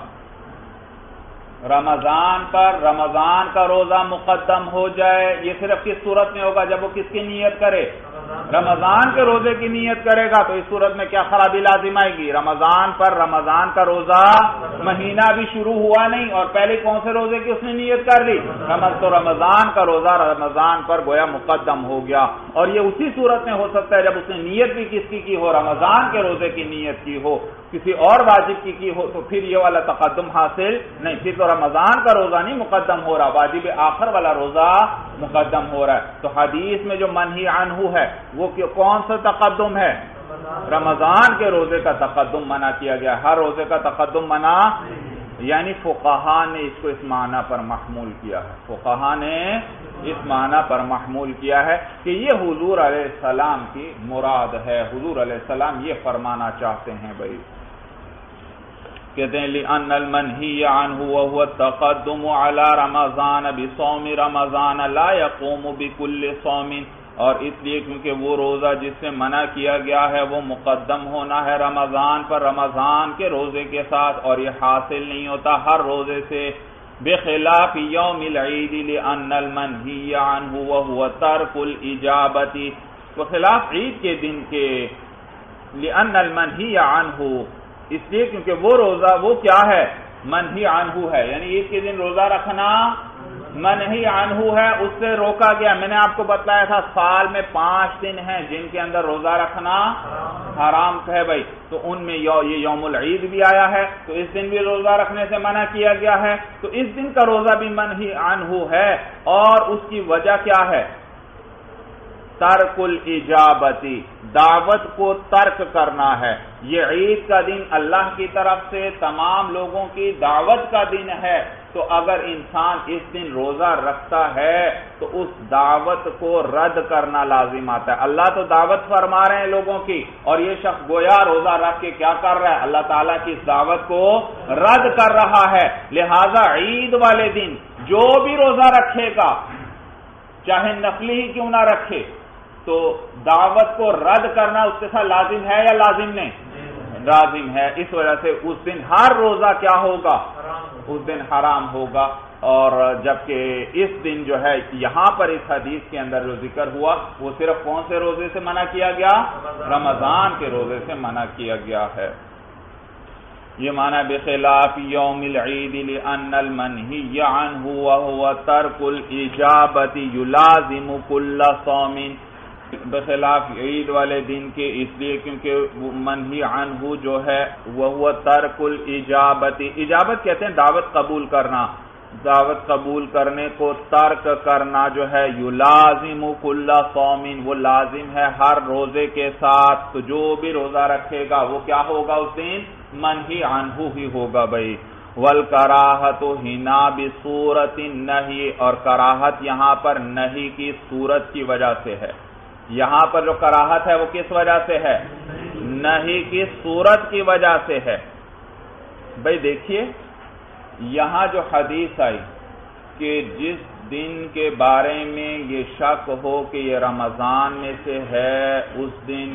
رمضان پر رمضان کا روزہ مقدم ہو جائے، یہ صرف کس صورت میں ہوگا؟ جب وہ کس کی نیت کرے؟ رمضان کے روزے کی نیت کرے گا، تو اس صورت میں کیا خرابی لازم آئے گی؟ رمضان پر رمضان کا روزہ، مہینہ بھی شروع ہوا نہیں اور پہلے کون سے روزے کی اس نے نیت کر لی؟ تو رمضان کا روزہ رمضان پر گویا مقدم ہو گیا، اور یہ اسی صورت میں ہو سکتا ہے جب اس نے نیت بھی کس کی ہو؟ رمضان کے روزے کی نیت کی ہو، کسی اور واجب کی ہو، تو پھر یہ والا تقدم حاصل نہیں، پھر تو رمضان کا روزہ نہیں مقدم ہو رہا، واجب آخر والا روزہ مقدم ہو رہا ہے۔ تو حدیث میں جو منہی عنہ ہے وہ کون سا تقدم ہے؟ رمضان کے روزے کا تقدم منع کیا گیا، ہر روزے کا تقدم منع، یعنی فقہا نے اس کو اس معنی پر محمول کیا ہے، فقہا نے اس معنی پر محمول کیا ہے کہ یہ حضور علیہ السلام کی مراد ہے، حضور علیہ السلام یہ فرمانا چاہتے ہیں بھائی، کہتے ہیں لِأَنَّ الْمَنْهِيَ عَنْهُ وَهُوَ التَّقَدُّمُ عَلَى رَمَضَانَ بِصَوْمِ رَمَضَانَ لَا يَقُومُ بِكُلِّ صَوْمٍ، اور اس لیے کیونکہ وہ روزہ جس سے منع کیا گیا ہے وہ مقدم ہونا ہے رمضان پر رمضان کے روزے کے ساتھ، اور یہ حاصل نہیں ہوتا ہر روزے سے، بخلاف یوم العید لأن المنہی عنہ وهو ترک الاجابتی، بخلاف عید کے دن کے، لأن المنہی عنہ، اس لیے کیونکہ وہ روزہ وہ کیا ہے؟ منہی عنہ ہے، یعنی عید کے دن روزہ رکھنا منہی عنہ ہے، اس سے روکا گیا۔ میں نے آپ کو بتلایا تھا سال میں 5 دن ہیں جن کے اندر روزہ رکھنا حرام ہے بھائی، تو ان میں یہ یوم العید بھی آیا ہے، تو اس دن بھی روزہ رکھنے سے منع کیا گیا ہے، تو اس دن کا روزہ بھی منہی عنہ ہے، اور اس کی وجہ کیا ہے؟ ترک الاجابتی، دعوت کو ترک کرنا ہے۔ یہ عید کا دن اللہ کی طرف سے تمام لوگوں کی دعوت کا دن ہے، تو اگر انسان اس دن روزہ رکھتا ہے تو اس دعوت کو رد کرنا لازم آتا ہے۔ اللہ تو دعوت فرما رہے ہیں لوگوں کی، اور یہ شخص گویا روزہ رکھ کے کیا کر رہا ہے؟ اللہ تعالیٰ کی اس دعوت کو رد کر رہا ہے۔ لہذا عید والے دن جو بھی روزہ رکھے گا، چاہے نفلی ہی کیوں نہ رکھے، تو دعوت کو رد کرنا اس کے ساتھ لازم ہے یا لازم نہیں؟ لازم ہے۔ اس وجہ سے اس دن ہر روزہ کیا ہوگا؟ اس دن حرام ہوگا۔ اور جبکہ اس دن جو ہے یہاں پر اس حدیث کے اندر جو ذکر ہوا وہ صرف کون سے روزے سے منع کیا گیا؟ رمضان کے روزے سے منع کیا گیا ہے۔ یہ معنی بخلاف یوم العید لأن المنہی عنہ وهو ترک الاجابت یلازم کل صوم، بخلاف عید والے دن کے اس لیے کیونکہ منہی عنہ جو ہے وہ ترک الاجابت، اجابت کہتے ہیں دعوت قبول کرنا، دعوت قبول کرنے کو ترک کرنا جو ہے یلازم کل صوم، وہ لازم ہے ہر روزے کے ساتھ، تو جو بھی روزہ رکھے گا وہ کیا ہوگا؟ اس دن منہی عنہ ہی ہوگا بھائی۔ والکراہۃ ہنا بصورت النہی، اور کراہت یہاں پر نہی کی صورت کی وجہ سے ہے، یہاں پر جو کراہت ہے وہ کس وجہ سے ہے؟ نہی کی صورت کی وجہ سے ہے۔ بھائی دیکھیے یہاں جو حدیث آئی کہ جس دن کے بارے میں یہ شک ہو کہ یہ رمضان میں سے ہے، اس دن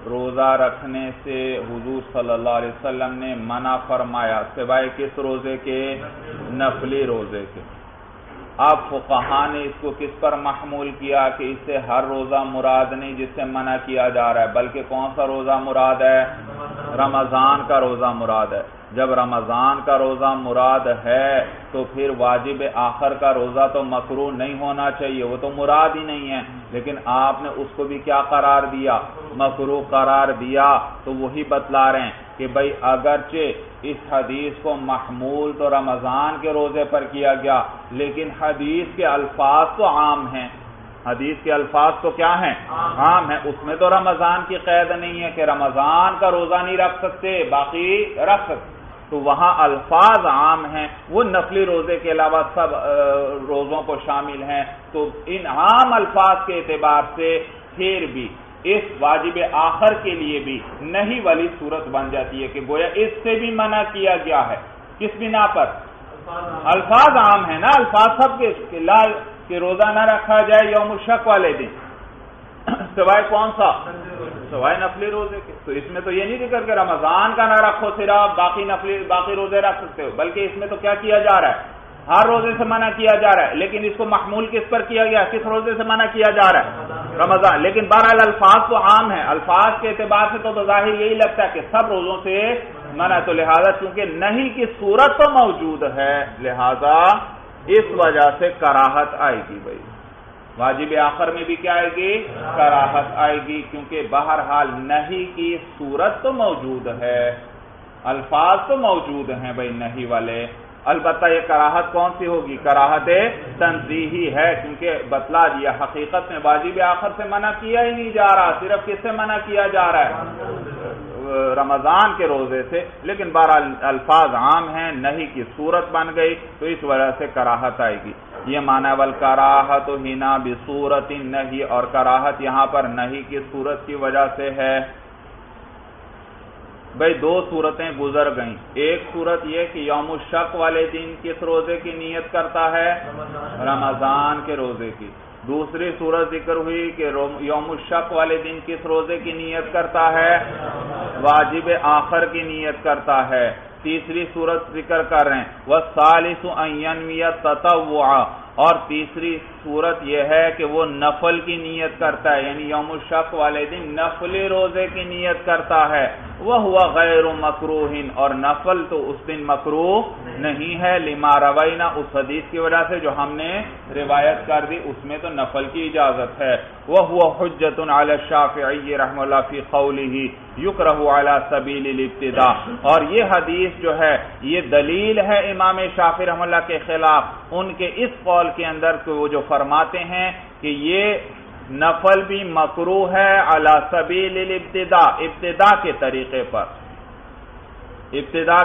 روزہ رکھنے سے حضور صلی اللہ علیہ وسلم نے منع فرمایا، سوائے کس روزے کے؟ نفلی روزے کے۔ اب فقہا نے اس کو کس پر محمول کیا کہ اس سے ہر روزہ مراد نہیں جس سے منع کیا جا رہا ہے، بلکہ کون سا روزہ مراد ہے؟ رمضان کا روزہ مراد ہے۔ جب رمضان کا روزہ مراد ہے تو پھر واجب آخر کا روزہ تو مکروہ نہیں ہونا چاہیے، وہ تو مراد ہی نہیں ہے، لیکن آپ نے اس کو بھی کیا قرار دیا؟ مکروہ قرار دیا۔ تو وہی بتلا رہے ہیں کہ بھائی اگرچہ اس حدیث کو محمول تو رمضان کے روزے پر کیا گیا، لیکن حدیث کے الفاظ تو عام ہیں، حدیث کے الفاظ تو کیا ہیں؟ عام ہیں، اس میں تو رمضان کی قید نہیں ہے کہ رمضان کا روزہ نہیں رکھ سکتے باقی رکھ سکتے، تو وہاں الفاظ عام ہیں، وہ نفلی روزے کے علاوہ سب روزوں کو شامل ہیں، تو ان عام الفاظ کے اعتبار سے پھر بھی اس واجب آخر کے لیے بھی نہیں والی صورت بن جاتی ہے کہ گویا اس سے بھی منع کیا گیا ہے۔ کس بنا پر؟ الفاظ عام ہیں نا، الفاظ سب کے کہ روزہ نہ رکھا جائے یوم الشک والے دن، سوائے کون سا؟ سوائے نفلی روزے کے۔ تو اس میں تو یہ نہیں ذکر کہ رمضان کا نہ رکھو صرف، باقی روزے رکھ سکتے ہو، بلکہ اس میں تو کیا کیا جا رہا ہے؟ ہر روزے سے منع کیا جا رہا ہے، لیکن اس کو محمول کس پر کیا گیا؟ کس روزے سے منع کیا جا رہا ہے؟ رمضان. لیکن بہرحال الفاظ تو عام ہیں، الفاظ کے اعتبار سے تو ظاہر یہی لگتا ہے کہ سب روزوں سے منع، تو لہذا چونکہ نہیں کی صورت تو موجود ہے، لہذا اس وجہ سے کراہت آئے گی. بھائی واجب آخر میں بھی کیا آئے گی؟ کراہت آئے گی، کیونکہ بہرحال نہیں کی صورت تو موجود ہے، الفاظ تو موجود ہیں بھائی نہیں والے. البتہ یہ کراہت کون سی ہوگی؟ کراہت تنزیہی ہے، کیونکہ بتلا دیا حقیقت میں واجب آخر سے منع کیا ہی نہیں جا رہا، صرف کس سے منع کیا جا رہا ہے؟ رمضان کے روزے سے. لیکن بہرحال الفاظ عام ہیں، نہیں کی صورت بن گئی تو اس وجہ سے کراہت آئے گی. یہ معنی والکراہت ہنا بصورت النہی، اور کراہت یہاں پر نہیں کی صورت کی وجہ سے ہے. بھئی دو صورتیں گزر گئیں. ایک صورت یہ کہ یوم الشک والے دن کس روزے کی نیت کرتا ہے؟ رمضان کے روزے کی. دوسری صورت ذکر ہوئی کہ یوم الشک والے دن کس روزے کی نیت کرتا ہے؟ واجب آخر کی نیت کرتا ہے. تیسری صورت ذکر کر رہے ہیں وَالثَّالِثُ أَن يَنْوِيَ التَّطَوُّعَ، اور تیسری صورت یہ ہے کہ وہ نفل کی نیت کرتا ہے، یعنی یوم الشک والے دن نفلی روزے کی نیت کرتا ہے. وَهُوَ غَيْرُ مَكْرُوهٍ، اور نفل تو اس دن مکروہ نہیں ہے، لما روینا، اس حدیث کی وجہ سے جو ہم نے روایت کر دی اس میں تو نفل کی اجازت ہے. وَهُوَ حُجَّةٌ عَلَى الشَّافِعِيِّ رحمہ اللہ فی قوله یکرہ علی سبیل الابتداء، اور یہ حدیث جو ہے یہ دلیل ہے امام شافعی رحمہ اللہ کے خلاف ان کے اس قول کے اندر کہ وہ جو فرماتے ہیں کہ یہ نفل بھی مکروہ ہے علی سبیل الابتداء، ابتداء کے طریقے پر، ابتداء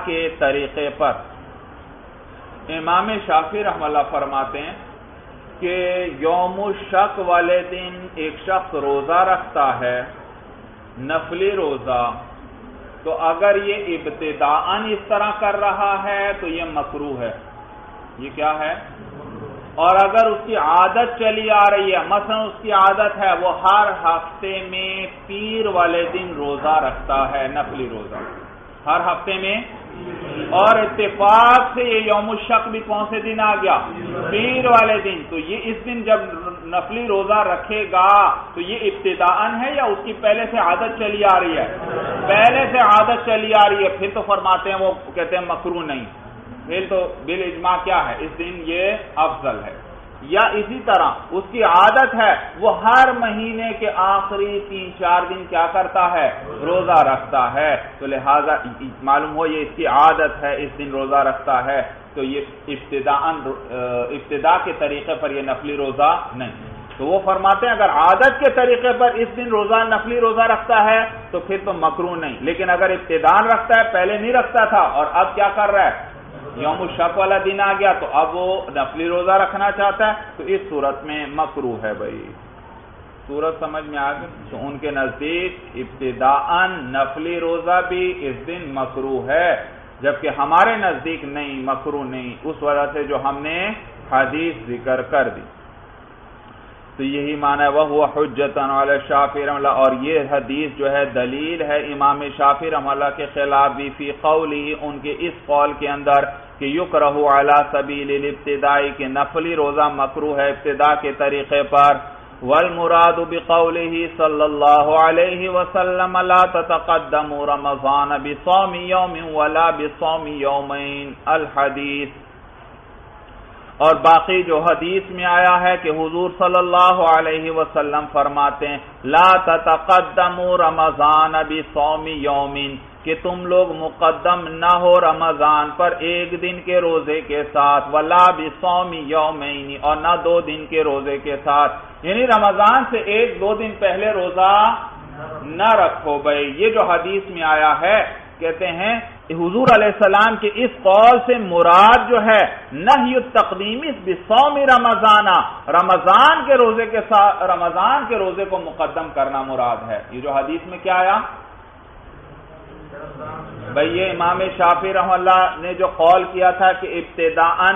کے طریقے پر. امام شافعی رحمہ اللہ فرماتے ہیں کہ یوم الشک والے دن ایک شخص روزہ رکھتا ہے، نفلی روزہ، تو اگر یہ ابتداءً اس طرح کر رہا ہے تو یہ مکروہ ہے. یہ کیا ہے؟ اور اگر اس کی عادت چلی آ رہی ہے، مثلا اس کی عادت ہے وہ ہر ہفتے میں پیر والے دن روزہ رکھتا ہے، نفلی روزہ ہر ہفتے میں، اور اتفاق سے یہ یوم الشک بھی کون سے دن آ گیا؟ پیر والے دن. تو یہ اس دن جب نفلی روزہ رکھے گا تو یہ ابتداءً ہے یا اس کی پہلے سے عادت چلی آ رہی ہے؟ پہلے سے عادت چلی آ رہی ہے، پھر تو فرماتے ہیں وہ کہتے ہیں مکروہ نہیں، پھر تو بالاجماع کیا ہے؟ اس دن یہ افضل ہے. یا اسی طرح اس کی عادت ہے وہ ہر مہینے کے آخری 3-4 دن کیا کرتا ہے؟ روزہ رکھتا ہے، تو لہذا معلوم ہو یہ اس کی عادت ہے، اس دن روزہ رکھتا ہے، تو یہ ابتداء کے طریقے پر یہ نفلی روزہ نہیں. تو وہ فرماتے ہیں اگر عادت کے طریقے پر اس دن روزہ نفلی روزہ رکھتا ہے تو پھر تو مکروہ نہیں، لیکن اگر ابتداء رکھتا ہے، پہلے نہیں رکھتا تھا اور اب کیا کر رہا ہے؟ یوم الشک والا دن آ گیا تو اب وہ نفلی روزہ رکھنا چاہتا ہے، تو اس صورت میں مکروہ ہے. بھائی صورت سمجھ میں آ گئی؟ تو ان کے نزدیک ابتداءً نفلی روزہ بھی اس دن مکروہ ہے، جبکہ ہمارے نزدیک نہیں، مکروہ نہیں، اس وجہ سے جو ہم نے حدیث ذکر کر دی. تو یہی معنی ہے وَهُوَ حُجَّةٌ عَلَى الشَّافِعِيِّ رحمہ اللہ، اور یہ حدیث جو ہے دلیل ہے امام شافعی رحمہ اللہ کے خلاف بھی فی قوله، ان کے اس قول کے اندر کہ یکرہ علی سبیل الابتداء، کہ نفلی روزہ مکروہ ہے ابتداء کے طریقے پر. والمراد بقوله صلی اللہ علیہ وسلم لا تتقدموا رمضان بصوم یوم ولا بصوم یومین الحدیث. اور باقی جو حدیث میں آیا ہے کہ حضور صلی اللہ علیہ وسلم فرماتے ہیں لا تتقدموا رمضان بصوم یوم، کہ تم لوگ مقدم نہ ہو رمضان پر ایک دن کے روزے کے ساتھ، ولا بصوم یومین، اور نہ 2 دن کے روزے کے ساتھ، یعنی رمضان سے 1-2 دن پہلے روزہ نہ رکھو. بھائی یہ جو حدیث میں آیا ہے کہتے ہیں حضور علیہ السلام کے اس قول سے مراد جو ہے نہی التقدیم بصوم رمضان، رمضان کے روزے کے ساتھ رمضان کے روزے کو مقدم کرنا مراد ہے. یہ جو حدیث میں کیا آیا بھئی؟ یہ امام شافعی رحمہ اللہ نے جو قول کیا تھا کہ ابتداءً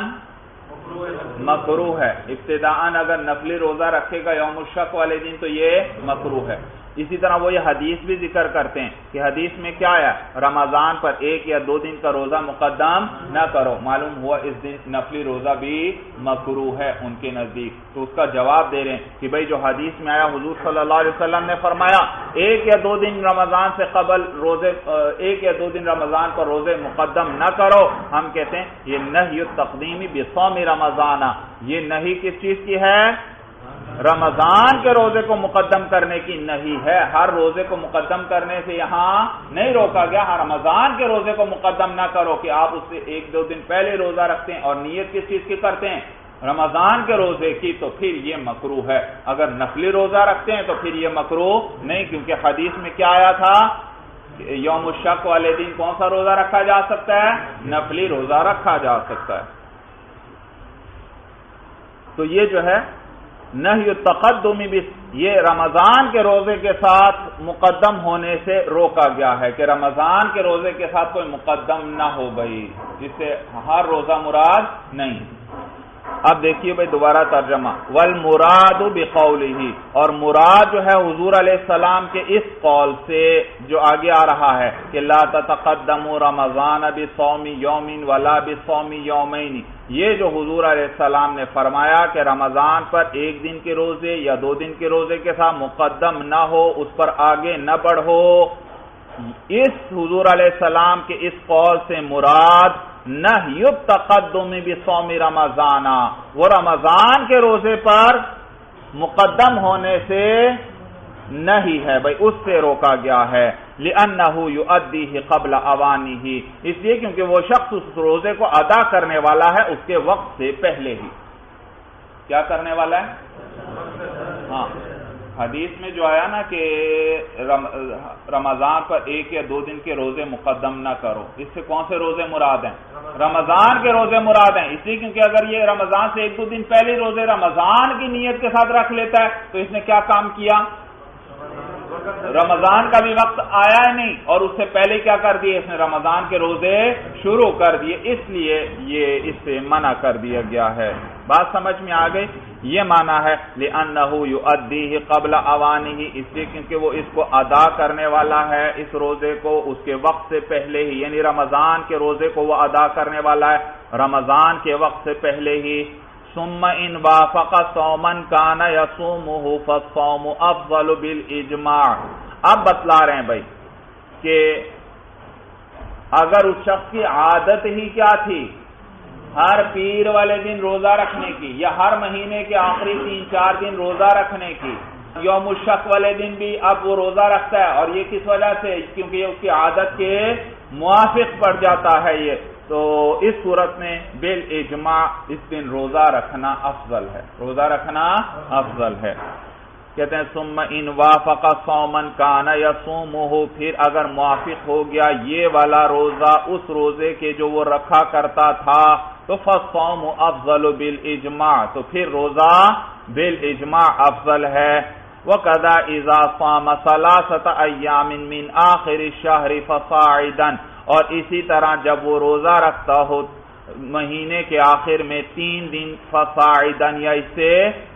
مکروہ ہے، ابتداءً اگر نفلی روزہ رکھے گا یوم الشک والے دن تو یہ مکروہ ہے. اسی طرح وہ یہ حدیث بھی ذکر کرتے ہیں کہ حدیث میں کیا ہے، رمضان پر 1 یا 2 دن کا روزہ مقدم نہ کرو، معلوم ہوا اس دن نفلی روزہ بھی مکروہ ہے ان کے نزدیک۔ تو اس کا جواب دے رہے ہیں کہ بھئی جو حدیث میں آیا حضور صلی اللہ علیہ وسلم نے فرمایا 1 یا 2 دن رمضان سے قبل روزے 1 یا 2 دن رمضان پر روزے مقدم نہ کرو، ہم کہتے ہیں یہ نہی التقدیم بصوم رمضان، یہ نہی کس چیز کی ہے؟ رمضان کے روزے کو مقدم کرنے کی نہیں ہے۔ ہر روزے کو مقدم کرنے سے یہاں نہیں روکا گیا، ہر رمضان کے روزے کو مقدم نہ کرو کہ آپ اس سے 1-2 دن پہلے روزہ رکھتے ہیں اور نیت کس چیز کی کرتے ہیں؟ رمضان کے روزے کی، تو پھر یہ مکروہ ہے۔ اگر نفلی روزہ رکھتے ہیں تو پھر یہ مکروہ نہیں، کیونکہ حدیث میں کیا آیا تھا؟ یوم الشک والے دن کون سا روزہ رکھا جا سکتا ہے؟ نفلی روزہ رکھا جا سکتا ہے۔ تو یہ جو ہے نہی التقدم یہ رمضان کے روزے کے ساتھ مقدم ہونے سے روکا گیا ہے کہ رمضان کے روزے کے ساتھ کوئی مقدم نہ ہو بھائی، جس سے ہر روزہ مراد نہیں۔ اب دیکھیے بھائی دوبارہ ترجمہ، والمراد بقولہ، اور مراد جو ہے حضور علیہ السلام کے اس قول سے جو آگے آ رہا ہے کہ لا تتقدموا رمضان بصوم یوم ولا بصوم یومین، یہ جو حضور علیہ السلام نے فرمایا کہ رمضان پر 1 دن کے روزے یا 2 دن کے روزے کے ساتھ مقدم نہ ہو، اس پر آگے نہ بڑھو، اس حضور علیہ السلام کے اس قول سے مراد نہی التقدم بصوم رمضان، وہ رمضان کے روزے پر مقدم ہونے سے نہیں ہے بھائی، اس سے روکا گیا ہے۔ لِأَنَّهُ يُؤَدِّيهِ قَبْلَ أَوَانِهِ، اس لیے کیونکہ وہ شخص اس روزے کو ادا کرنے والا ہے اس کے وقت سے پہلے ہی۔ کیا کرنے والا ہے؟ ہاں، حدیث میں جو آیا نا کہ رمضان پر 1 یا 2 دن کے روزے مقدم نہ کرو، اس سے کون سے روزے مراد ہیں؟ رمضان کے روزے مراد ہیں، اس لیے کیونکہ اگر یہ رمضان سے 1-2 دن پہلے روزے رمضان کی نیت کے ساتھ رکھ لیتا ہے تو اس نے کیا کام کیا؟ رمضان کا بھی وقت آیا ہے نہیں اور اس سے پہلے کیا کر دیے؟ اس نے رمضان کے روزے شروع کر دیے، اس لیے یہ اس سے منع کر دیا گیا ہے۔ بات سمجھ میں آ گئی؟ یہ معنی ہے لِأَنَّهُ يُؤَدِّيهِ قَبْلَ أَوَانِهِ، اس لیے کیونکہ وہ اس کو ادا کرنے والا ہے اس روزے کو اس کے وقت سے پہلے ہی، یعنی رمضان کے روزے کو وہ ادا کرنے والا ہے رمضان کے وقت سے پہلے ہی۔ ثم ان وافق صوما كان يصومه فالصوم افضل بالاجماع، اب بتلا رہے ہیں بھائی کہ اگر اس شخص کی عادت ہی کیا تھی ہر پیر والے دن روزہ رکھنے کی، یا ہر مہینے کے آخری 3-4 دن روزہ رکھنے کی، یوم الشک والے دن بھی اب وہ روزہ رکھتا ہے، اور یہ کس وجہ سے؟ کیونکہ یہ اس کی عادت کے موافق پڑ جاتا ہے یہ، تو اس صورت میں بالاجماع اس دن روزہ رکھنا افضل ہے، روزہ رکھنا افضل ہے۔ کہتے ہیں ثم ان وافق صوما كان يصومه، پھر اگر موافق ہو گیا یہ والا روزہ اس روزے کے جو وہ رکھا کرتا تھا تو فالصوم افضل بالاجماع، تو پھر روزہ بالاجماع افضل ہے۔ وَكَذَا إِذَا صَامَ 3 أَيَّامٍ مِّنْ آخِرِ الشَّهْرِ فَصَاعِدًا، اور اسی طرح جب وہ روزہ رکھتا ہو مہینے کے آخر میں 3 دن فصاعداً یا اس سے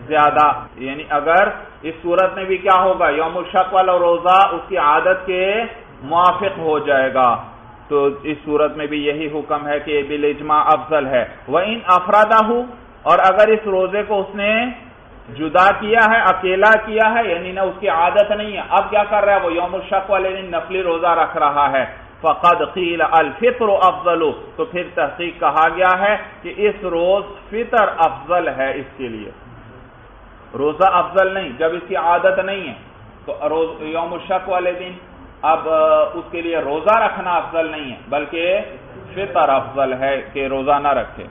زیادہ، یعنی اگر اس صورت میں بھی کیا ہوگا؟ یوم الشک والا روزہ اس کی عادت کے موافق ہو جائے گا، تو اس صورت میں بھی یہی حکم ہے کہ بالاجماع افضل ہے۔ وَإِنْ أَفْرَدَهُ، اور اگر اس روزے کو اس نے جدا کیا ہے، اکیلا کیا ہے، یعنی نہ اس کی عادت نہیں ہے، اب کیا کر رہا ہے؟ وہ یوم الشک والے دن نفلی روزہ رکھ رہا ہے، فقد قیل الفطر افضل، تو پھر تحقیق کہا گیا ہے کہ اس روز فطر افضل ہے اس کے لیے، روزہ افضل نہیں، جب اس کی عادت نہیں ہے تو یوم الشک والے دن اب اس کے لیے روزہ رکھنا افضل نہیں ہے بلکہ فطر افضل ہے کہ روزہ نہ رکھے۔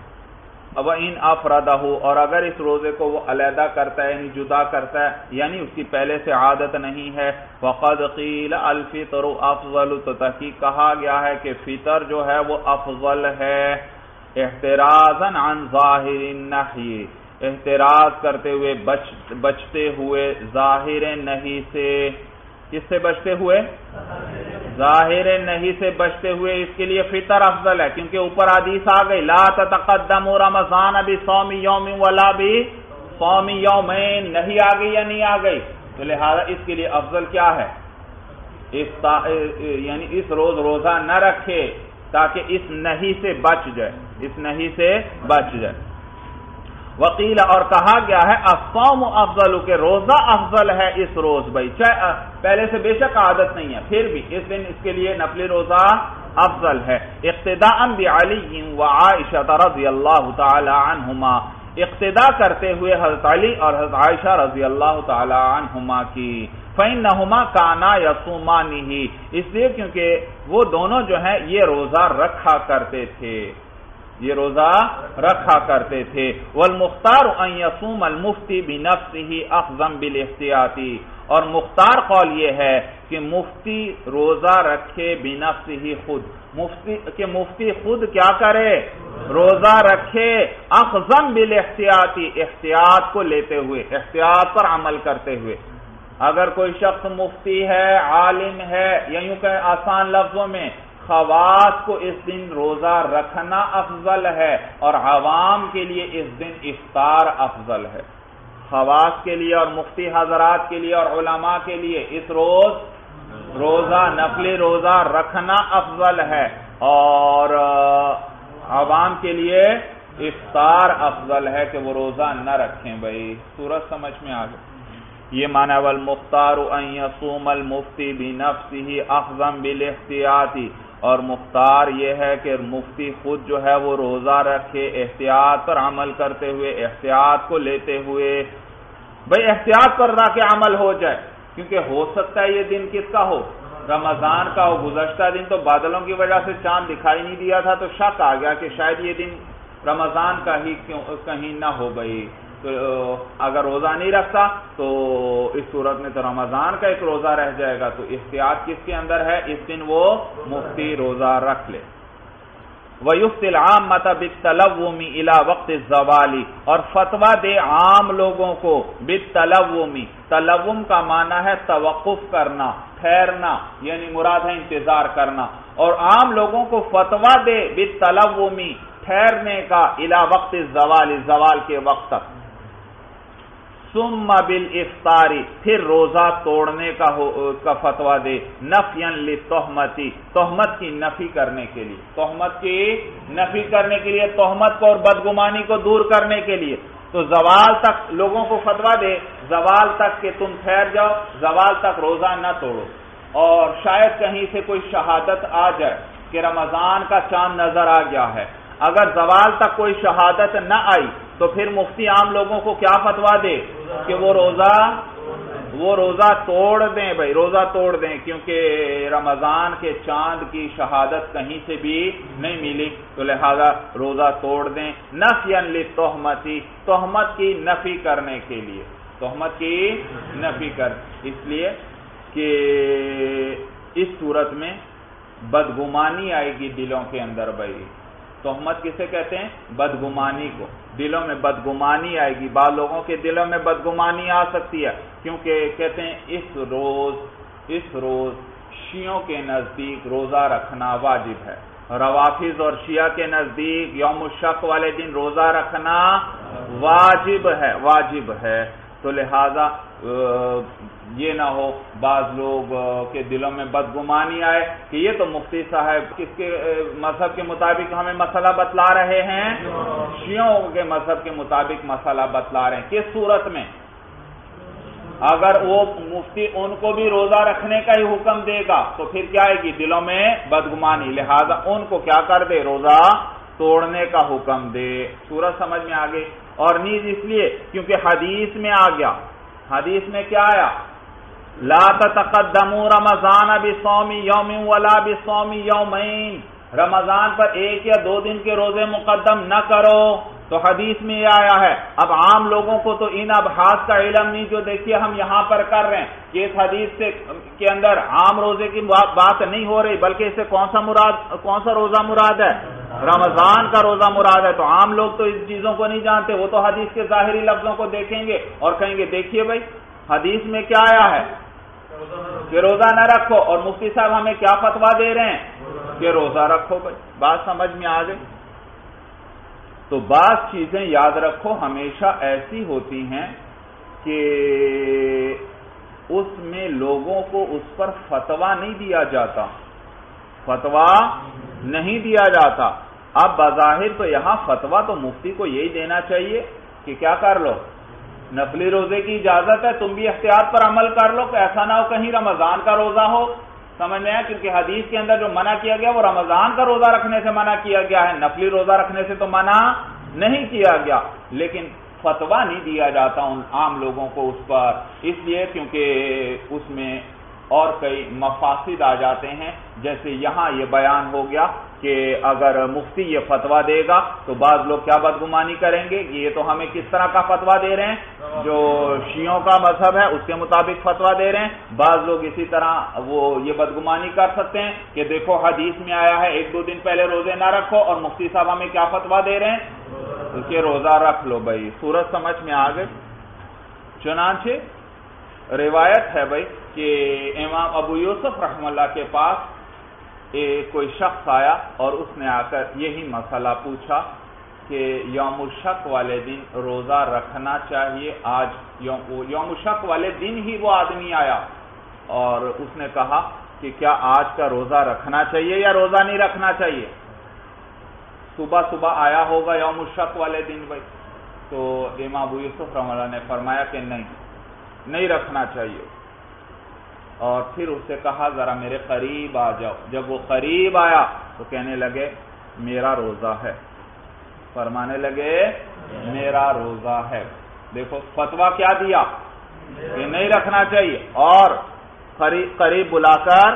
اب ان افردہ، اور اگر اس روزے کو وہ علیحدہ کرتا ہے یعنی جدا کرتا ہے، یعنی اس کی پہلے سے عادت نہیں ہے، وقد قیل الفطر افضل، تو تحقیق کہا گیا ہے کہ فطر جو ہے وہ افضل ہے، احترازا عن ظاہر النہی، احتراز کرتے ہوئے بچتے ہوئے ظاہر نہی سے، کس سے بچتے ہوئے؟ ظاہر نہیں سے بچتے ہوئے اس کے لیے فطر افضل ہے، کیونکہ اوپر حدیث آ گئی لا تتقدموا رمضان بصوم یوم ولا بصوم یومین، نہیں آ گئی یا نہیں آ گئی؟ تو لہذا اس کے لیے افضل کیا ہے؟ یعنی اس روز روزہ نہ رکھے تاکہ اس نہی سے بچ جائے، اس نہی سے بچ جائے۔ وقیل، اور کہا گیا ہے الصوم افضل، کہ روزہ افضل ہے اس روز بھائی، چاہے پہلے سے بے شک عادت نہیں ہے پھر بھی اس دن اس کے لیے نفلی روزہ افضل ہے۔ اقتداء بعلی وعائشہ رضی اللہ تعالی عنہما، اقتدا کرتے ہوئے حضرت علی اور حضرت عائشہ رضی اللہ تعالی عنہما کی۔ فإنہما کانا یصومانہ، اس لیے کیونکہ وہ دونوں جو ہیں یہ روزہ رکھا کرتے تھے، یہ روزہ رکھا کرتے تھے۔ والمختار ان یصوم المفتی بنفسہ اخذا بالاحتیاط، اور مختار قول یہ ہے کہ مفتی روزہ رکھے بنفسہ خود، مفتی خود کیا کرے؟ روزہ رکھے، اخذا بالاحتیاط، احتیاط کو لیتے ہوئے، احتیاط پر عمل کرتے ہوئے۔ اگر کوئی شخص مفتی ہے، عالم ہے، یا یوں کہ آسان لفظوں میں خواص کو اس دن روزہ رکھنا افضل ہے اور عوام کے لیے اس دن افطار افضل ہے، خواص کے لیے اور مفتی حضرات کے لیے اور علماء کے لیے اس روز روزہ نفلی روزہ رکھنا افضل ہے اور عوام کے لیے افطار افضل ہے کہ وہ روزہ نہ رکھیں بھائی۔ سورج سمجھ میں آ گئی؟ یہ معنی والمختار ان یصوم المفتی بنفسہ اخذا بالاحتیاط، اور مختار یہ ہے کہ مفتی خود جو ہے وہ روزہ رکھے احتیاط پر عمل کرتے ہوئے، احتیاط کو لیتے ہوئے۔ بھئی احتیاط پر رکھ کے عمل ہو جائے، کیونکہ ہو سکتا ہے یہ دن کس کا ہو؟ رمضان کا ہو۔ گزشتہ دن تو بادلوں کی وجہ سے چاند دکھائی نہیں دیا تھا تو شک آ گیا کہ شاید یہ دن رمضان کا ہی کہیں نہ ہو گئی، تو اگر روزہ نہیں رکھتا تو اس صورت میں تو رمضان کا ایک روزہ رہ جائے گا، تو احتیاط کس کے اندر ہے؟ اس دن وہ مفتی روزہ رکھ لے۔ وَيُفْتِي الْعَامَّةَ بِالتَّلَوُّمِ إِلَى وَقْتِ الزَّوَالِ، اور فتویٰ دے عام لوگوں کو بِالتَّلَوُّمِ، تلوم کا معنی ہے توقف کرنا، ٹھہرنا، یعنی مراد ہے انتظار کرنا، اور عام لوگوں کو فتویٰ دے بِالتَّلَوُّمِ، ٹھہرنے کا، إِلَى وَقْتِ الزَّوَالِ، زوال کے وقت تک۔ ثم بالافطار، پھر روزہ توڑنے کا فتویٰ دے، نفیاً للتہمت، تہمت کی نفی کرنے کے لیے، تہمت کی نفی کرنے کے لیے، تہمت کو اور بدگمانی کو دور کرنے کے لیے۔ تو زوال تک لوگوں کو فتویٰ دے، زوال تک کہ تم ٹھہر جاؤ، زوال تک روزہ نہ توڑو، اور شاید کہیں سے کوئی شہادت آ جائے کہ رمضان کا چاند نظر آ گیا ہے، اگر زوال تک کوئی شہادت نہ آئی تو پھر مفتی عام لوگوں کو کیا فتویٰ دے کہ وہ روزہ توڑ دیں بھائی، روزہ توڑ دیں، کیونکہ رمضان کے چاند کی شہادت کہیں سے بھی نہیں ملی، تو لہذا روزہ توڑ دیں، نفیًا للتہمت، تہمت کی نفی کرنے کے لیے، تہمت کی نفی کر، اس لیے کہ اس صورت میں بدگمانی آئے گی دلوں کے اندر بھائی۔ تہمت کسے کہتے ہیں؟ بدگمانی کو، دلوں میں بدگمانی آئے گی، بعض لوگوں کے دلوں میں بدگمانی آ سکتی ہے، کیونکہ کہتے ہیں اس روز شیعوں کے نزدیک روزہ رکھنا واجب ہے، روافض اور شیعہ کے نزدیک یوم الشک والے دن روزہ رکھنا واجب ہے، تو لہذا یہ نہ ہو بعض لوگ کے دلوں میں بدگمانی آئے کہ یہ تو مفتی صاحب کس کے مذہب کے مطابق ہمیں مسئلہ بتلا رہے ہیں؟ شیعوں کے مذہب کے مطابق مسئلہ بتلا رہے ہیں۔ کس صورت میں؟ اگر وہ مفتی ان کو بھی روزہ رکھنے کا ہی حکم دے گا تو پھر کیا آئے گی؟ دلوں میں بدگمانی، لہذا ان کو کیا کر دے؟ روزہ توڑنے کا حکم دے۔ سورج سمجھ میں آگے؟ اور نیز اس لیے کیونکہ حدیث میں آ گیا، حدیث میں کیا آیا؟ لا تتقدموا رمضان بصوم یوم ولا بصوم یومین، رمضان پر ایک یا دو دن کے روزے مقدم نہ کرو، تو حدیث میں یہ آیا ہے۔ اب عام لوگوں کو تو ان ابحاث کا علم نہیں جو دیکھیے ہم یہاں پر کر رہے ہیں کہ اس حدیث کے اندر عام روزے کی بات نہیں ہو رہی، بلکہ اس سے کون سا روزہ مراد ہے؟ رمضان کا روزہ مراد ہے۔ تو عام لوگ تو اس چیزوں کو نہیں جانتے، وہ تو حدیث کے ظاہری لفظوں کو دیکھیں گے اور کہیں گے دیکھیے بھائی حدیث میں کیا آیا ہے کہ روزہ نہ رکھو، اور مفتی صاحب ہمیں کیا فتویٰ دے رہے ہیں کہ روزہ رکھو بھائی۔ بات سمجھ میں آ گئی؟ تو بعض چیزیں یاد رکھو ہمیشہ ایسی ہوتی ہیں کہ اس میں لوگوں کو اس پر فتویٰ نہیں دیا جاتا، فتویٰ نہیں دیا جاتا۔ اب بظاہر تو یہاں فتویٰ تو مفتی کو یہی دینا چاہیے کہ کیا کر لو، نفلی روزے کی اجازت ہے، تم بھی احتیاط پر عمل کر لو کہ ایسا نہ ہو کہیں رمضان کا روزہ ہو، سمجھ میں آیا؟ کیونکہ حدیث کے اندر جو منع کیا گیا وہ رمضان کا روزہ رکھنے سے منع کیا گیا ہے، نفلی روزہ رکھنے سے تو منع نہیں کیا گیا، لیکن فتویٰ نہیں دیا جاتا ان عام لوگوں کو اس پر، اس لیے کیونکہ اس میں اور کئی مفاسد آ جاتے ہیں، جیسے یہاں یہ بیان ہو گیا کہ اگر مفتی یہ فتویٰ دے گا تو بعض لوگ کیا بدگمانی کریں گے، یہ تو ہمیں کس طرح کا فتویٰ دے رہے ہیں، جو شیعوں کا مذہب ہے اس کے مطابق فتویٰ دے رہے ہیں۔ بعض لوگ اسی طرح وہ یہ بدگمانی کر سکتے ہیں کہ دیکھو حدیث میں آیا ہے 1-2 دن پہلے روزے نہ رکھو، اور مفتی صاحب ہمیں کیا فتویٰ دے رہے ہیں کہ روزہ رکھ لو۔ بھائی صورت سمجھ میں آ گئی۔ چنانچہ روایت ہے بھائی کہ امام ابو یوسف رحمہ اللہ کے پاس کوئی شخص آیا اور اس نے آ کر یہی مسئلہ پوچھا کہ یوم الشک والے دن روزہ رکھنا چاہیے۔ آج یوم الشک والے دن ہی وہ آدمی آیا اور اس نے کہا کہ کیا آج کا روزہ رکھنا چاہیے یا روزہ نہیں رکھنا چاہیے؟ صبح آیا ہوگا یوم الشک والے دن بھائی، تو امام ابو یوسف رحمہ اللہ نے فرمایا کہ نہیں رکھنا چاہیے، اور پھر اس سے کہا ذرا میرے قریب آ جاؤ۔ جب وہ قریب آیا تو کہنے لگے میرا روزہ ہے، فرمانے لگے میرا روزہ ہے۔ دیکھو فتویٰ کیا دیا کہ نہیں رکھنا چاہیے، اور قریب بلا کر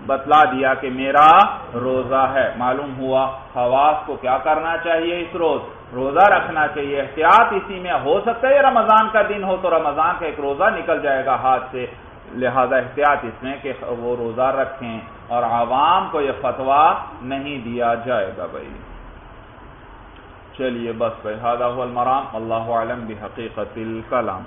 بتلا دیا کہ میرا روزہ ہے۔ معلوم ہوا خواص کو کیا کرنا چاہیے، اس روز روزہ رکھنا چاہیے۔ احتیاط اسی میں ہو سکتا ہے رمضان کا دن ہو تو رمضان کا ایک روزہ نکل جائے گا ہاتھ سے، لہذا احتیاط اس میں کہ وہ روزہ رکھیں، اور عوام کو یہ فتویٰ نہیں دیا جائے گا بھائی۔ چلیے بس بھائی، ھذا ھو المرام، اللہ اعلم بحقیقت الکلام۔